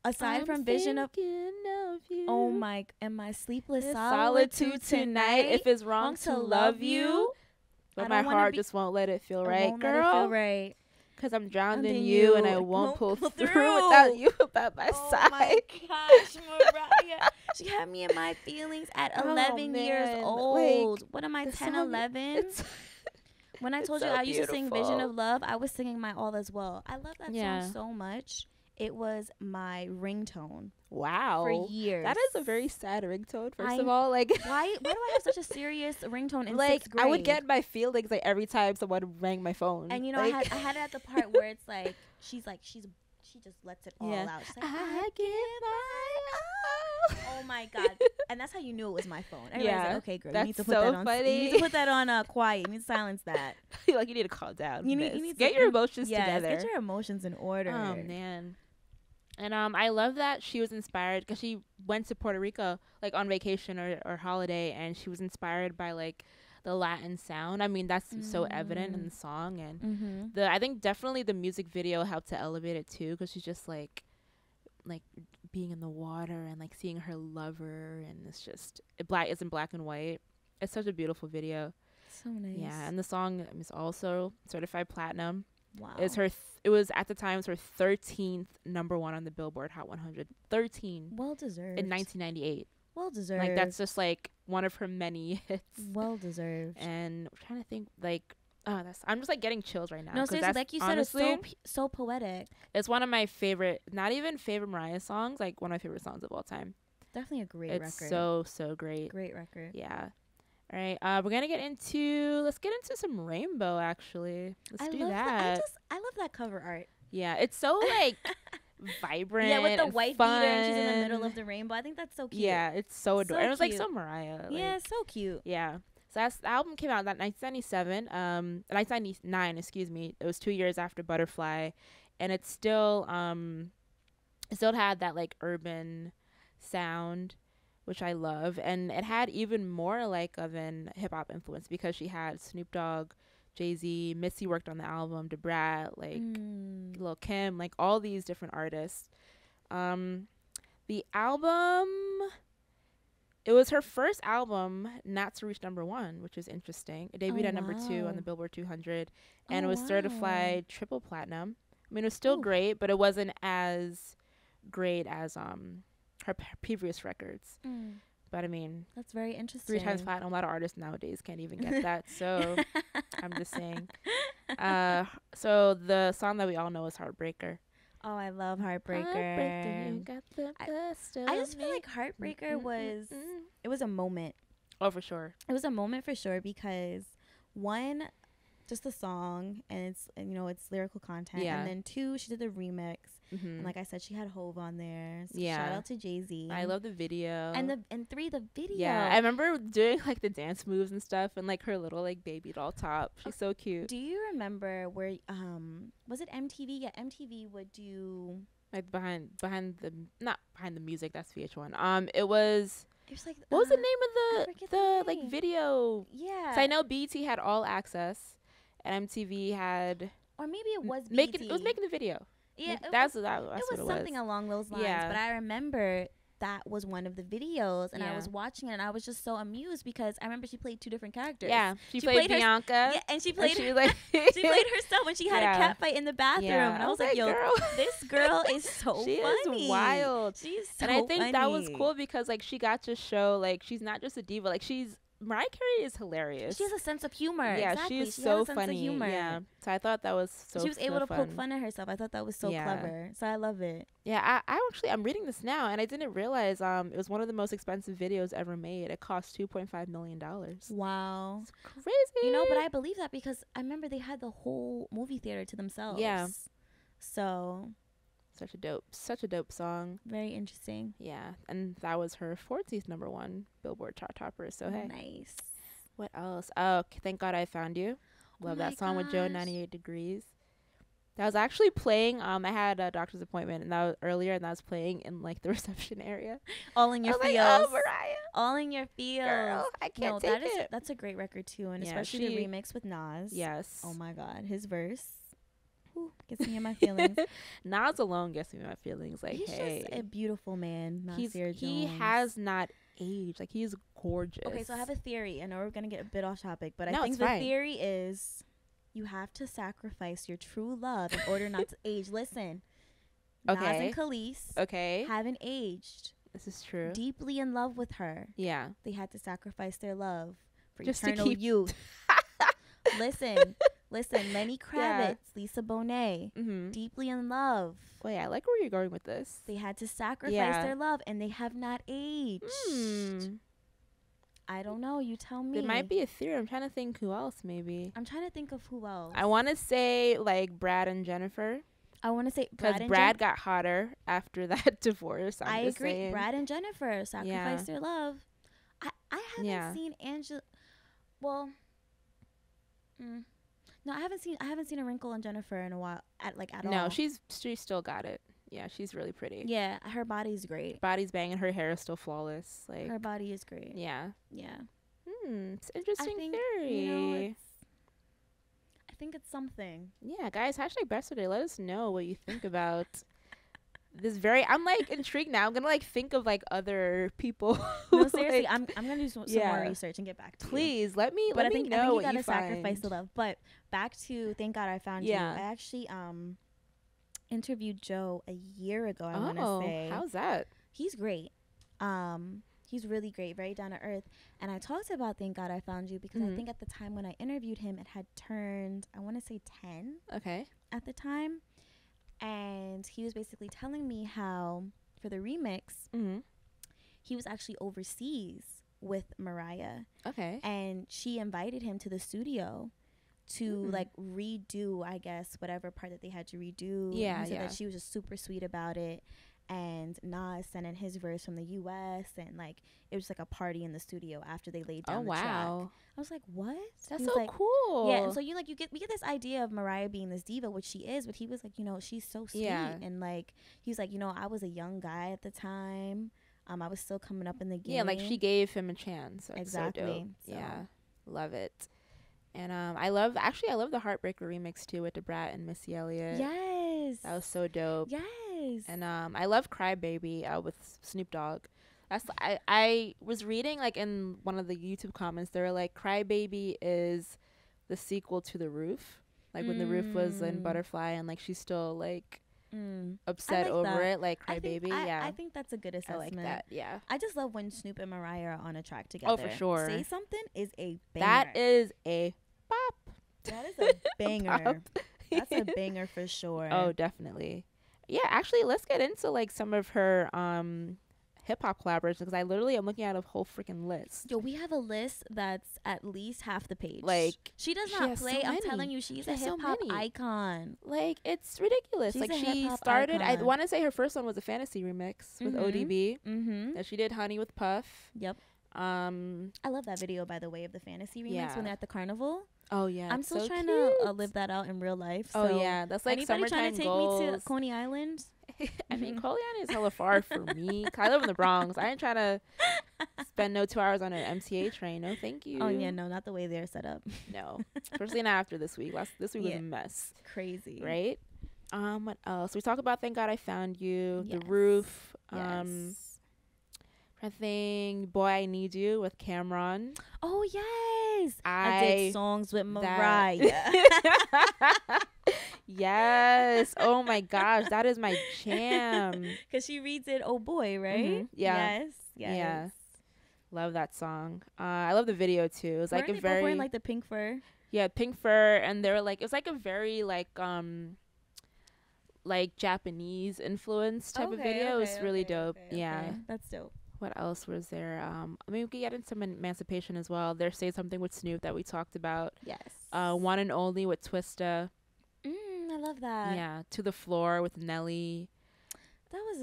Aside I'm from Vision of thinking of you. Oh my, and my sleepless This solitude tonight. If it's wrong to love you, I but don't my wanna heart be- just won't let it feel I right, won't let it feel girl. right. Because I'm drowned And in then you, and I you won't pull pull through through. without you by my Oh side. my gosh, Mariah. She had me in my feelings at Oh, 11 years man. old. What am I, The 10, song- 11? It's When I it's told you so I used to sing Vision beautiful. of Love, I was singing My All as well. I love that Yeah. song so much. It was my ringtone wow. for years. That is a very sad ringtone. First I- of all, like Why do I have such a serious ringtone in like sixth grade? I would get my feelings like every time someone rang my phone. And you know, like, I had it at the part where it's like she just lets it all Yeah. out. She's like, I give my all. oh my god! And that's how you knew it was my phone. Everybody's Yeah, like, okay, girl, you that's need to put so that on. You funny. need to put that on quiet. You need to silence that. Like you need to calm down. You need miss. to get your emotions Yes, together. get your emotions in order. Oh man. And I love that she was inspired because she went to Puerto Rico like on vacation or holiday, and she was inspired by like the Latin sound. I mean, that's so evident in the song, and Mm-hmm. I think definitely the music video helped to elevate it too, because she's just like being in the water and like seeing her lover, and it's just it's in black and white. It's such a beautiful video. So nice. Yeah, and the song is also certified platinum. Wow. It's her. It was at the time it was her 13th number one on the Billboard Hot 100. 13 well deserved. in 1998. Well deserved. Like that's just like one of her many hits. well deserved. And I'm trying to think like I'm just like getting chills right now. No, 'cause seriously, that's like you said, honestly, it's so poetic. it's one of my favorite, not even favorite Mariah songs, like one of my favorite songs of all time. Definitely a great It's record. so great. Great record. Yeah. All right. We're gonna let's get into some Rainbow actually. Let's do that. I love that cover art. Yeah, it's so like vibrant. Yeah, with the and white fun. beater and she's in the middle of the rainbow. I think that's so cute. Yeah, it's so So adorable. And it was like cute. so Mariah. Yeah, Like, so cute. yeah. So the album came out in 1997, 1999, excuse me. It was 2 years after Butterfly, and it still had that like urban sound, which I love, and it had even more like of an hip hop influence because she had Snoop Dogg, Jay-Z, Missy worked on the album, DeBrat, like Lil Kim, like all these different artists. The album, it was her first album not to reach number one, which is interesting. It debuted Oh, at number 2 wow. on the Billboard 200, and Oh, it was wow. certified triple platinum. I mean, it was still Ooh. great, but it wasn't as great as her previous records. But I mean, That's very interesting. 3 times platinum. A lot of artists nowadays can't even get that. So I'm just saying. So the song that we all know is Heartbreaker. Oh, I love Heartbreaker. Heartbreaker, you got the best of I just feel me. like Heartbreaker it was a moment. Oh, for sure. It was a moment for sure because one, just the song and it's lyrical content. Yeah. And then 2, she did the remix. Mm-hmm. And like I said, she had Hove on there. So Yeah. shout out to Jay-Z. I love the video. And 3, the video. Yeah, I remember doing like the dance moves and stuff, and like her little like baby doll top. She's so cute. Do you remember where was it MTV? Yeah, MTV would do Like behind the not behind the music. That's VH1. It was like what was the I name of forget the the like name. video? Yeah. So I know BT had All Access, and MTV had Or maybe it was making BT. it was making the video. Yeah, That's it what was it something was. along those lines. Yeah. But I remember that was one of the videos, and I Yeah. was watching it, and I was just so amused because I remember she played 2 different characters. Yeah, she She played played her- Bianca. Yeah, and she and played she was like she played herself when she had Yeah. a cat fight in the bathroom, Yeah. and I was like, "Yo, girl. this girl is so she funny. is wild. She's so And I think that was funny. cool because like she got to show like she's not just a diva, like she's Mariah Carey is hilarious. She has a sense of humor. Yeah, exactly. she's She so has a sense funny. of humor. Yeah, so I thought that was so. She was able to fun. poke fun at herself. I thought that was so clever. So I love it. Yeah, I'm reading this now, and I didn't realize it was one of the most expensive videos ever made. It cost $2.5 million. Wow, it's crazy. You know, but I believe that because I remember they had the whole movie theater to themselves. Yeah. So. Such a dope song. Very interesting. Yeah, and that was her 14th #1 Billboard chart topper. So hey, nice. What else? Oh, Thank God I Found You. Love that song with Joe 98 Degrees. That was actually playing. I had a doctor's appointment and that was earlier, and that was playing in like the reception area. All in your feels. Like, oh, Mariah. All in your feels. Girl, I can't take it. That's a great record too, and especially the remix with Nas. Yes. Oh my God, his verse. Gets me in my feelings. Nas alone gets me in my feelings. Like, he's just a beautiful man. He has not aged. Like, he's gorgeous. Okay, so I have a theory. I know we're gonna get a bit off topic, but I think the theory is you have to sacrifice your true love in order not to age. Listen, Nas and Khalees haven't aged. This is true. Deeply in love with her. Yeah, they had to sacrifice their love for just eternal youth. Listen, Lenny Kravitz, Lisa Bonet, deeply in love. Wait, I like where you're going with this. They had to sacrifice their love, and they have not aged. I don't know. You tell me. There might be a theory. I'm trying to think who else, maybe. I'm trying to think of who else. I want to say, like, Brad and Jennifer. I want to say because Brad got hotter after that divorce. I agree. Saying. Brad and Jennifer sacrificed their love. I haven't seen Angela. Well... No, I haven't seen a wrinkle on Jennifer in a while at all. No, she's still got it. Yeah, she's really pretty. Yeah, her body's great. Body's banging. Her hair is still flawless. Like, her body is great. Yeah. Yeah. It's an interesting theory. You know, I think it's something. Yeah, guys, #Besterday. Let us know what you think about this I'm like intrigued now. I'm gonna like think of like other people. No, seriously, I'm gonna do some more research and get back to you. Please let me know I think you gotta find. Sacrifice the love. But back to Thank God I Found You. I actually interviewed Joe a year ago. I want to say. How's that? He's great. He's really great, very down to earth. And I talked about Thank God I Found You because I think at the time when I interviewed him, it had turned, I want to say 10. Okay. At the time. And he was basically telling me how, for the remix, he was actually overseas with Mariah. Okay. And she invited him to the studio to, like, redo, I guess, whatever part that they had to redo. Yeah, and so that she was just super sweet about it. And Nas sent in his verse from the U.S. And, like, it was like a party in the studio after they laid down the track. I was like, what? That's so cool. Yeah, and so we get this idea of Mariah being this diva, which she is, but he was like, you know, she's so sweet. Yeah. And, like, he was like, you know, I was a young guy at the time. I was still coming up in the game. Yeah, like, she gave him a chance. That's exactly. So dope. So. Yeah, love it. And I love the Heartbreaker remix, too, with Debrat and Missy Elliott. Yes. That was so dope. Yes. And I love Cry Baby with Snoop Dogg. I was reading like in one of the YouTube comments, they were like, Cry Baby is the sequel to The Roof. Like when The Roof was in Butterfly and like she's still like upset over it, like Cry Baby. I think that's a good assessment. I like that. Yeah. I just love when Snoop and Mariah are on a track together. Oh, for sure. Say Something is a banger. That is a bop. That is a banger. That's a banger for sure. Oh, definitely. Yeah, actually, let's get into like some of her hip hop collaborations because I literally am looking at a whole freaking list. Yo, we have a list that's at least half the page. Like she does not play. I'm telling you, she's a hip hop icon. Like it's ridiculous. Like she started. I want to say her first one was a fantasy remix with ODB. That she did Honey with Puff. Yep. I love that video, by the way, of the fantasy remix when they're at the carnival. Oh yeah, I'm still trying to live that out in real life. So oh yeah, that's like anybody summertime trying to take goals. me to Coney Island? I mean, Coney Island is hella far for me. I live in the Bronx. I ain't trying to spend no 2 hours on an MTA train. No, thank you. Oh yeah, no, not the way they're set up. No, especially not after this week. This week was a mess. Crazy, right? What else? We talk about Thank God I Found You, The Roof. I think Boy I Need You with Cameron. Oh yes, I did songs with Mariah. Yes. Oh my gosh, that is my jam. Because she reads it, oh boy, right? Yeah. Yes. Yeah. Love that song. I love the video too. It's like Weren't a they both very wearing like the pink fur? pink fur, and they're like it's like a very like Japanese influence type of video. It was really dope. Yeah. Okay. That's dope. What else was there? I mean, we could get into some emancipation as well. There's Say Something with Snoop that we talked about. Yes. One and Only with Twista. I love that. Yeah. To the Floor with Nelly. That was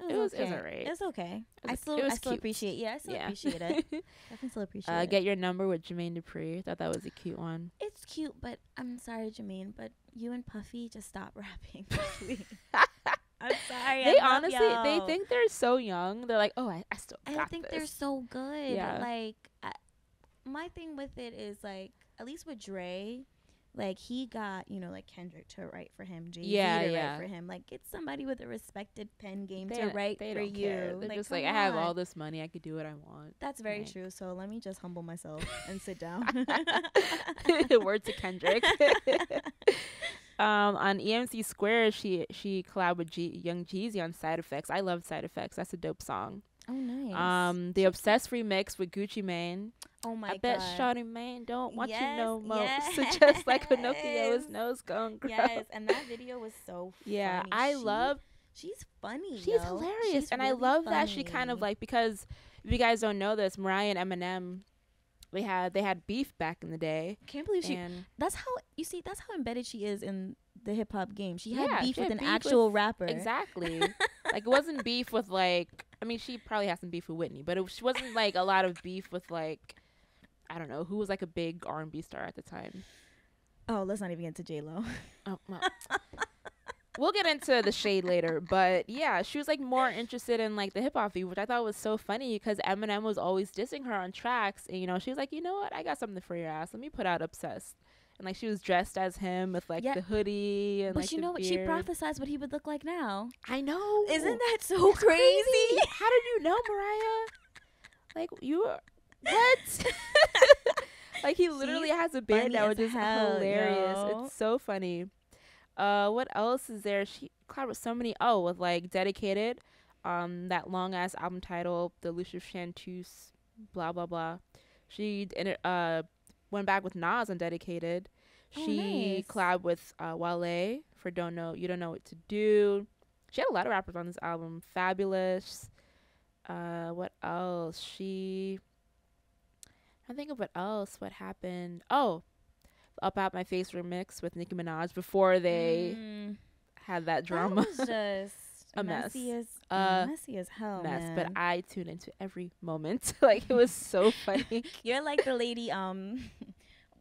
It was okay. alright. It's okay. It I was still cute. appreciate. Yeah, I still Yeah. appreciate it. Definitely still appreciate it. Get Your Number with Jermaine Dupri. Thought that was a cute one. It's cute, but I'm sorry, Jermaine, but you and Puffy just stop rapping, please. I'm sorry. They I love honestly, y'all. they think they're so young. They're like, oh, I still got I think this. they're so good. Yeah. Like, my thing with it is like, at least with Dre, like he got like Kendrick to write for him, Jay-Z to write for him. Like, get somebody with a respected pen game to write they for don't you. care. They're Like, just like, come I have on. all this money. I could do what I want. That's very Like- true. So let me just humble myself and sit down. Word to Kendrick. On EMC Square, she collabed with Young Jeezy on Side Effects. I love Side Effects. That's a dope song. Oh, nice. The Obsessed remix with Gucci Mane. Oh my I bet god. Shawty Mane don't want you no more. Yes, So just like Pinocchio, his yes. nose gon' grow. Yes, and that video was so Yeah, funny. She's funny. She's hilarious, She's and I really love that she kind of funny. like, because if you guys don't know this, Mariah and Eminem, they had beef back in the day. Can't believe she. And That's how that's how embedded she is in the hip hop game. She had Yeah, beef she with had an beef actual rapper. exactly, like it wasn't beef with like. I mean, she probably has some beef with Whitney, but she wasn't like a lot of beef with like, I don't know, who was like a big R&B star at the time. Oh, let's not even get to J-Lo. Oh, well. We'll get into the shade later, but yeah, she was like more interested in like the hip hop beef, which I thought was so funny because Eminem was always dissing her on tracks, and she was like, you know what, I got something for your ass. Let me put out Obsessed, and like she was dressed as him with like the hoodie and But like you the know what? She beard. prophesized what he would look like now. I know. Isn't that so That's crazy? How did you know, Mariah? Like you were what? Like he literally has a beard funny that was as just hell, hilarious. yo. It's so funny. What else is there? She collabed with so many. Oh, with like Dedicated, that long ass album title, the Lucius Chanteuse, blah blah blah. She went back with Nas on Dedicated. Oh, She nice. collabed with Wale for You Don't Know What to Do. She had a lot of rappers on this album. Fabulous. What else? I think of what else. What happened? Oh, Up Out My Face remix with Nicki Minaj before they had that drama. That was just A mess. messy as hell, Mess, man. but I tuned into every moment. Like it was so funny. You're like the lady on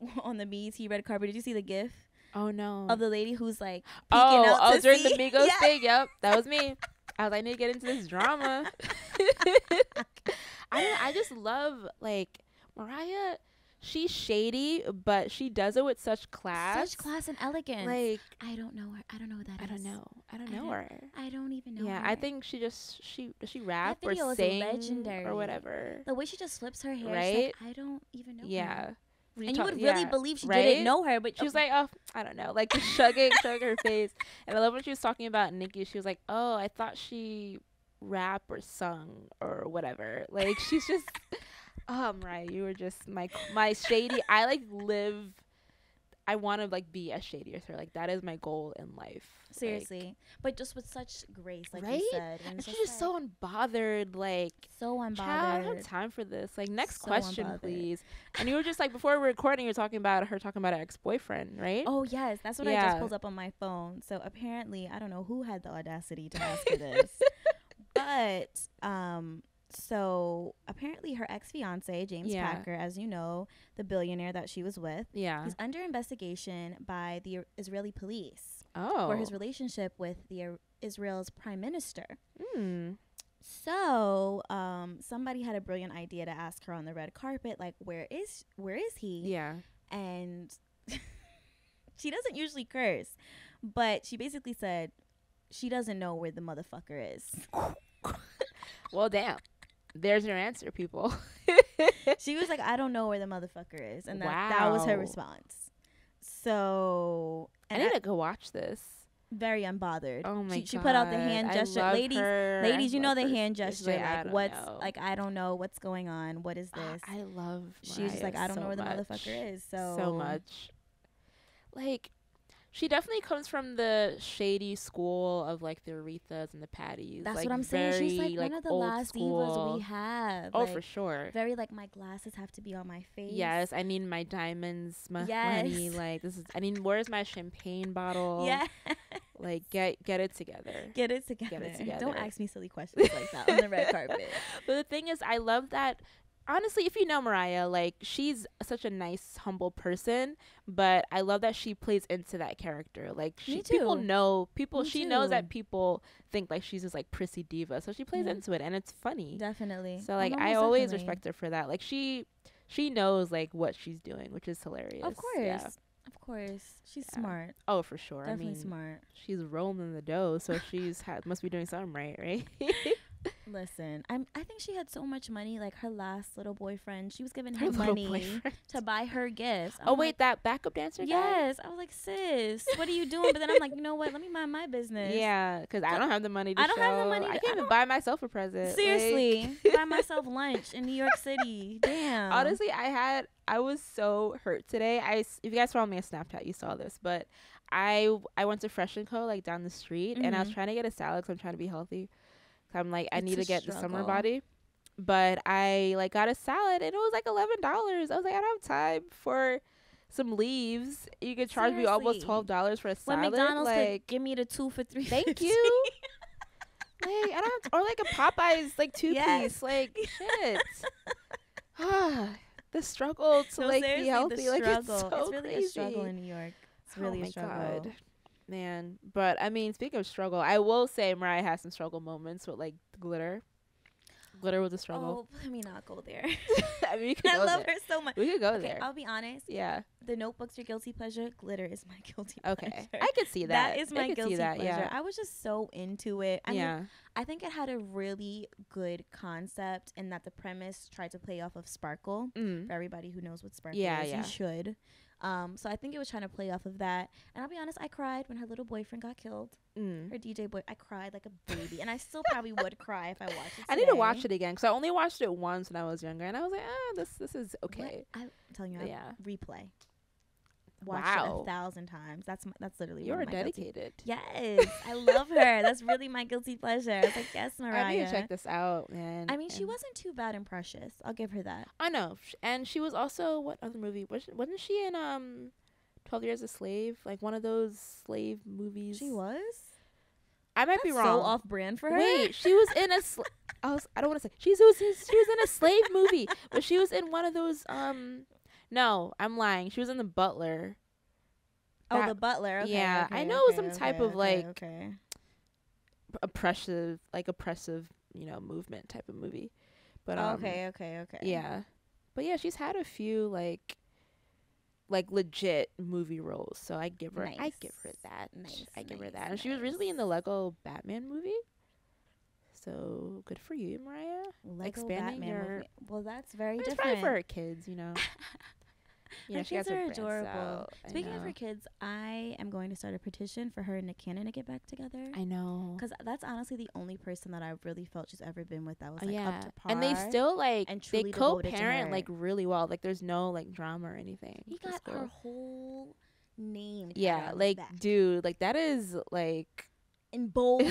the BET red carpet. Did you see the gif Oh no. of the lady who's like peeking out to during see? the Migos Yeah. thing. Yep, that was me. I was like, I need to get into this drama. I just love like Mariah. She's shady, but she does it with such class. Such class and elegance. Like I don't know her. I don't know who that I don't is. know. I don't I know don't- her. I don't even know. Yeah, her. I think she just does she rap or video is sing legendary. or whatever. the way she just flips her hair. Right? She's like, I don't even know. Yeah. her. And you would really believe she right? didn't know her, but She was like, oh, I don't know, like just shugging her face. And I love when she was talking about Nicki. She was like, oh, I thought she rap or sung or whatever. Like she's just, right. You were just my shady. I want to like be as shady as her. Like that is my goal in life. seriously, but just with such grace, like Right? you said. And it's she's just so unbothered. Like, so child, I don't unbothered. have time for this. Like, next So question, unbothered. please. And you were just like, before we were recording, you were talking about her ex-boyfriend, right? Oh yes, that's what I Yeah. just pulled up on my phone. So apparently, I don't know who had the audacity to ask her this, but so apparently her ex-fiance James Yeah. Packer, as you know, the billionaire that she was with, Yeah. he's under investigation by the Israeli police Oh. for his relationship with the Israel's prime minister. Hmm. So somebody had a brilliant idea to ask her on the red carpet, like, where is he? Yeah. And she doesn't usually curse, but she basically said she doesn't know where the motherfucker is. Well, damn. There's your answer, people. She was like, I don't know where the motherfucker is. And that was her Wow. response. So, I and need to go watch this. very unbothered. Oh my god. She put out the hand gesture. Ladies, you know the hand gesture. Like, what's like, I don't know what's going on. What is this? I love She's just like, I don't know where the motherfucker is. So much. Like, she definitely comes from the shady school of like the Arethas and the Patties. That's like, what I'm saying. She's like one of the last school. divas we have. Oh, like, for sure. Very like, my glasses have to be on my face. Yes, I need my diamonds, my money. Like, this is. I need. Where's my champagne bottle? Yeah. Like, get it together. Get it together. Get it together. Don't ask me silly questions like that on the red carpet. But the thing is, I love that. Honestly, if you know Mariah, like, she's such a nice, humble person, but I love that she plays into that character. Like, people know, she knows that people think, like, she's this, like, prissy diva, so she plays into it, and it's funny. Definitely. So, like, I always respect her for that. Like, she knows, like, what she's doing, which is hilarious. Of course. Yeah. Of course. She's smart. Oh, for sure. Definitely smart. She's rolling in the dough, so she's must be doing something right? Listen, I think she had so much money. Like, her last little boyfriend, she was giving him money to buy her gifts. Oh, wait, that backup dancer guy? Yes. I was like, sis, what are you doing? But then I'm like, you know what? Let me mind my business. Yeah, because I don't have the money to I don't have the money. I can't even buy myself a present. Seriously. Buy myself lunch in New York City. Damn. Honestly, I was so hurt today. If you guys follow me on Snapchat, you saw this, but I went to Fresh & Co. like down the street, and I was trying to get a salad because I'm trying to be healthy. I'm like, I need to get the summer body, but I like got a salad and it was like $11. I was like, I don't have time for some leaves. You could charge me almost $12 for a salad. When McDonald's could give me the 2 for $3. Thank you. Like, I don't have or like a Popeyes like 2-piece. Like, shit. The struggle to like be healthy. Like, it's so it's really crazy. a struggle in New York. It's really a struggle. God. Man, but I mean, speaking of struggle, I will say Mariah has some struggle moments with like glitter. Glitter was a struggle. Oh, let me not go there. I mean, I love her so much. We could go there. I'll be honest. Yeah. The Notebook's your guilty pleasure. Glitter is my guilty pleasure. Okay. I could see that. That is my guilty pleasure. Yeah. I was just so into it. I mean, I think it had a really good concept in that the premise tried to play off of Sparkle. For everybody who knows what Sparkle is, you should. So I think it was trying to play off of that. And I'll be honest, I cried when her little boyfriend got killed. Her DJ boy. I cried like a baby. And I still probably would cry if I watched it today. I need to watch it again because I only watched it once when I was younger. And I was like, this is okay. I'm telling you, replay. Watch it 1,000 times. That's literally you're dedicated. Yes, I love her. That's really my guilty pleasure. I was like, yes, Mariah. I need to check this out, man. I mean, she wasn't too bad in Precious. I'll give her that. I know, and she was also what other movie? Wasn't she in 12 Years a Slave? Like one of those slave movies. She was. I might be wrong. So off brand for her. Wait, she was in a. I don't want to say she was in a slave movie, but she was in one of those. No, I'm lying. She was in The Butler. The Butler. Okay, yeah, okay, I know it was some type of like oppressive, movement type of movie. But okay. Yeah, but yeah, she's had a few like legit movie roles, so I give her that. I give her that, and she was recently in the Lego Batman movie. So good for you, Mariah. Lego Expanding Batman your movie. Well, that's very different. It's probably for her kids, you know. Her kids are adorable. Speaking of her kids, I am going to start a petition for her and Nick Cannon to get back together. I know, because that's honestly the only person that I've really felt she's ever been with that was like up to par. And they still they co-parent like really well. Like there's no like drama or anything. He got her whole name. Yeah, like back. Dude, like that is like in bold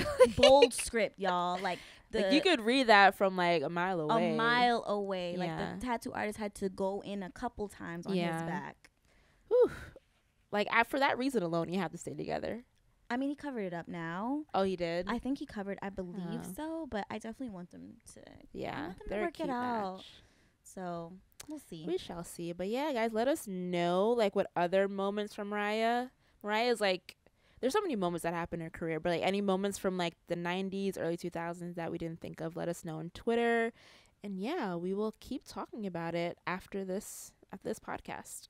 script, y'all. Like you could read that from like a mile away. Like the tattoo artist had to go in a couple times on his back. Whew. Like for that reason alone, you have to stay together. I mean, he covered it up now. Oh, he did? I think he covered. I believe so, but I definitely want them to. Yeah, I want them to work it out. So we'll see. We shall see. But yeah, guys, let us know like what other moments from Mariah. Mariah's like. There's so many moments that happened in her career, but like any moments from like the 90s, early 2000s that we didn't think of, let us know on Twitter. And yeah, we will keep talking about it after this podcast.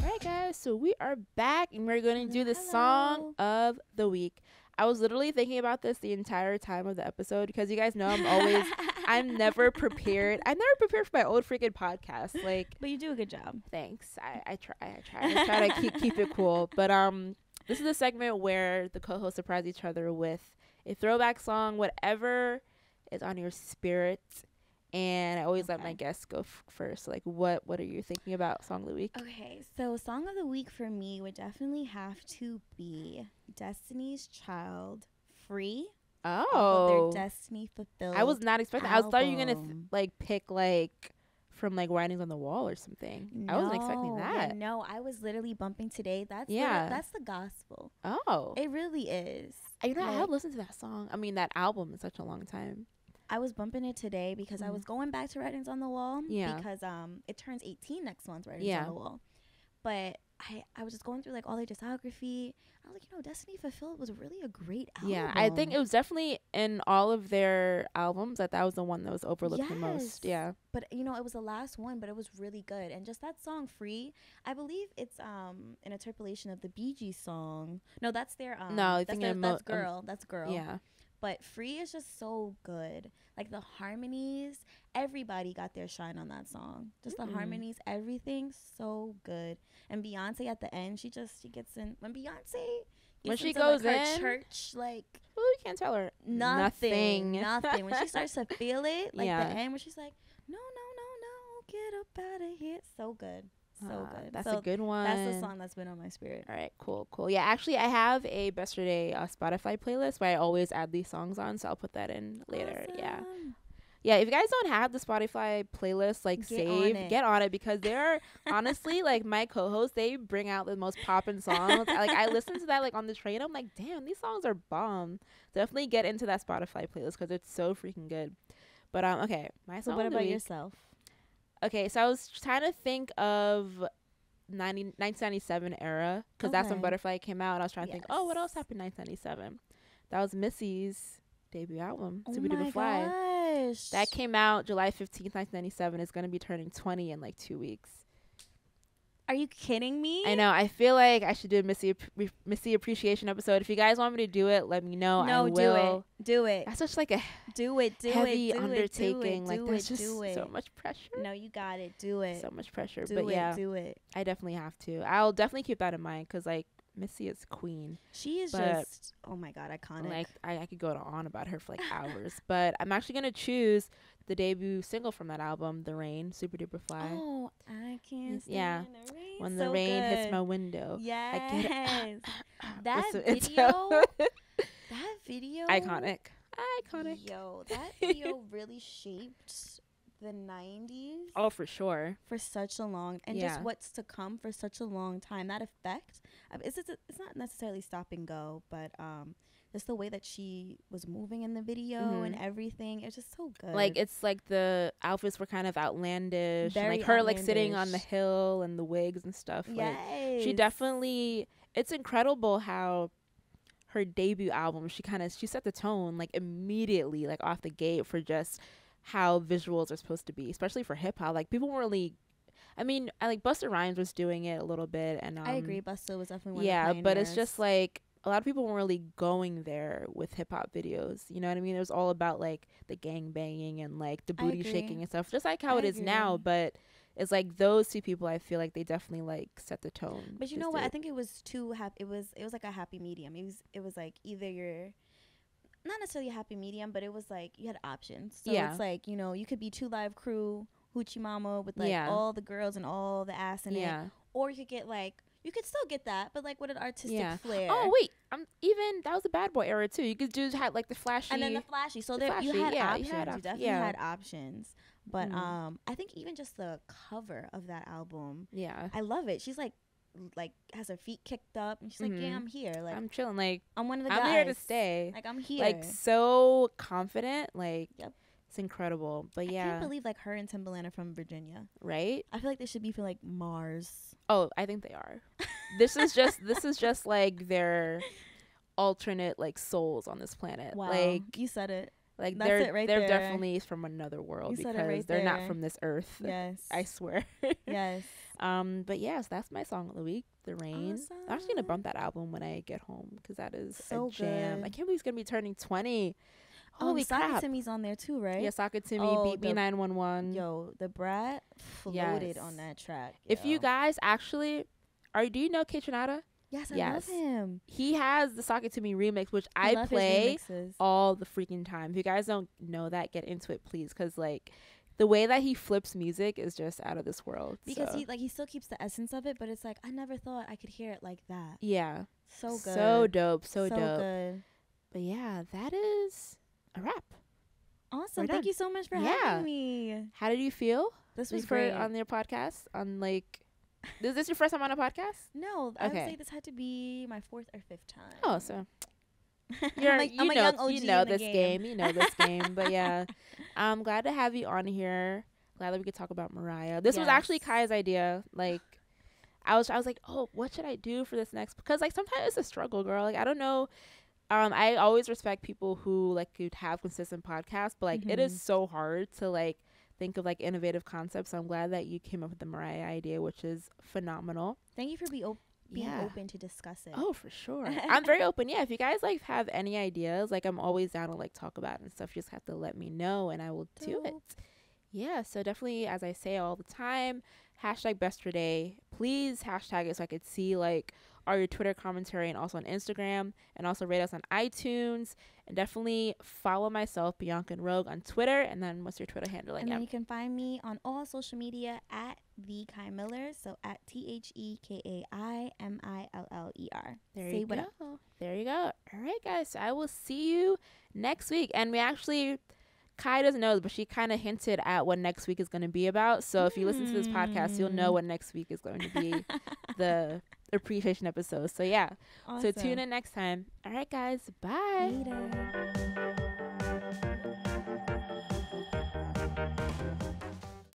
All right, guys, so we are back and we're going to do the song of the week. I was literally thinking about this the entire time of the episode because you guys know I'm never prepared. I'm never prepared for my old freaking podcast. Like, But you do a good job. thanks. I try. I try to keep it cool. But this is the segment where the co-hosts surprise each other with a throwback song, whatever is on your spirit. And I always let my guests go first. Like, what are you thinking about song of the week? Okay, so song of the week for me would definitely have to be Destiny's Child, Free. Oh, off of their Destiny Fulfilled. I was not expecting. I thought you were gonna album. pick from Writings on the Wall or something. I wasn't expecting that. Yeah, no, I was literally bumping today. That's the gospel. Oh, It really is. I have listened to that song. I mean, that album in such a long time. I was bumping it today because I was going back to Writings on the Wall. Yeah. Because it turns 18 next month, Writings on the Wall. But I was just going through all their discography. I was like, Destiny Fulfilled was really a great album. Yeah, I think it was definitely in all of their albums that was the one that was overlooked the most. Yeah. But it was the last one, but it was really good. And just that song Free, I believe it's an interpolation of the Bee Gees song. No, that's their no, that's Girl. That's Girl. Yeah. But Free is just so good. Like the harmonies, everybody got their shine on that song. Just the harmonies, everything, so good. And Beyonce at the end, she gets in. When Beyonce when she into, goes her in church, you can't tell her nothing. When she starts to feel it, the end, where she's like, no, get up out of here. So good. So good. That's a good one. That's the song that's been on my spirit. All right, cool. Yeah, actually, I have a Besterday Spotify playlist where I always add these songs on, so I'll put that in later. Awesome. Yeah. If you guys don't have the Spotify playlist get on it because they're honestly my co-hosts. They bring out the most poppin' songs. I listen to that on the train. I'm like, damn, these songs are bomb. Definitely get into that Spotify playlist because it's so freaking good. But okay, my song. So what of the about week. yourself? Okay, so I was trying to think of 1997 era because that's when Butterfly came out. And I was trying to think, what else happened in 1997? That was Missy's debut album, Super Duper Fly. Gosh. That came out July 15th, 1997. It's going to be turning 20 in 2 weeks. Are you kidding me? I know. I feel like I should do a Missy appreciation episode. If you guys want me to do it, let me know. No, I will. Do it. That's such a heavy undertaking. That's just so much pressure. No, you got it. Do it. So much pressure. Do it. I definitely have to. I'll definitely keep that in mind because Missy is queen. She is just, oh my God, iconic. I could go on about her for hours. But I'm actually going to choose the debut single from that album, The Rain, Super Duper Fly. Oh, I can't stand the rain. When the rain hits my window. Yes. I get it. That video. Iconic. Yo, that video really shaped the 90s. Oh, for sure. For such a long, and just what's to come for such a long time. That effect, it's not necessarily stop and go, but just the way that she was moving in the video and everything, it's just so good. It's the outfits were kind of outlandish. Very and her outlandish. sitting on the hill and the wigs and stuff. Yes. She definitely, it's incredible how her debut album, she set the tone immediately off the gate for just how visuals are supposed to be, especially for hip hop. People weren't really, I mean, Busta Rhymes was doing it a little bit, and I agree. Busta was definitely one of the pioneers. But it's just a lot of people weren't really going there with hip hop videos. You know what I mean? It was all about the gang banging and the booty shaking and stuff, just how it is now. But it's those two people, I feel they definitely set the tone. But you know what? I think it was it was a happy medium. It was either you're not necessarily a happy medium, but it was you had options. So it's you could be Two Live Crew, Hoochie Mama with all the girls and all the ass in it, or you could get you could still get that, but with an artistic flair. Oh wait, even that was the Bad Boy era too. You could do the flashy, and then the flashy. So you had options. You definitely had options. But I think even just the cover of that album, I love it. She's has her feet kicked up, and she's yeah, I'm here. I'm chilling. I'm one of the guys. I'm here to stay. I'm here. So confident. Yep. It's incredible. But I can't believe her and Timbaland are from Virginia. Right? I feel they should be from Mars. Oh, I think they are. This is just their alternate souls on this planet. Wow. You said it. That's they're it right they're there. Definitely from another world because they're not from this earth. Yes. I swear. Yes. But yes, that's my song of the week, The Rain. Awesome. I'm actually gonna bump that album when I get home because that is so a jam. good. I can't believe he's gonna be turning 20. Holy crap. Timmy's on there too, right? Yeah, Saka Timmy, Oh, Beat Me 911. Yo, the brat floated on that track. If you guys actually do you know Kitchenada? Yes, I love him. He has the Saka Timmy remix, which I play all the freaking time. If you guys don't know that, get into it, please, because like the way that he flips music is just out of this world. Because he still keeps the essence of it, but it's like I never thought I could hear it like that. Yeah, so good, so dope, so dope. Good. But yeah, that is a wrap. Awesome. Thank you so much for having me. How did you feel? This was great. On your podcast. On like, is this your first time on a podcast? No, I would say this had to be my 4th or 5th time. Oh, so I'm a young OG. You know this game. You know this game. But yeah, I'm glad to have you on here. Glad that we could talk about Mariah. This was actually Kai's idea. Like, I was like, oh, what should I do for this next? Because like sometimes it's a struggle, girl. Like I don't know. I always respect people who like could have consistent podcasts, but like it is so hard to like think of like innovative concepts. So I'm glad that you came up with the Mariah idea, which is phenomenal. Thank you for being open to discuss it. Oh, for sure. I'm very open. Yeah, if you guys like have any ideas, like I'm always down to like talk about it and stuff. You just have to let me know and I will do it. Yeah, so definitely, as I say all the time, #Besterday. Please hashtag it so I could see like all your Twitter commentary and also on Instagram, and also rate us on iTunes, and definitely follow myself, Bianca and Rogue, on Twitter. And then what's your Twitter handle again? And then you can find me on all social media at the Kai Miller, so at TheKaimiller. There you go. There you go. All right, guys. So I will see you next week. And we actually, Kai doesn't know, but she kind of hinted at what next week is going to be about. So if you listen to this podcast, you'll know what next week is going to be the appreciation episode. So yeah. Awesome. So tune in next time. All right, guys. Bye. Later.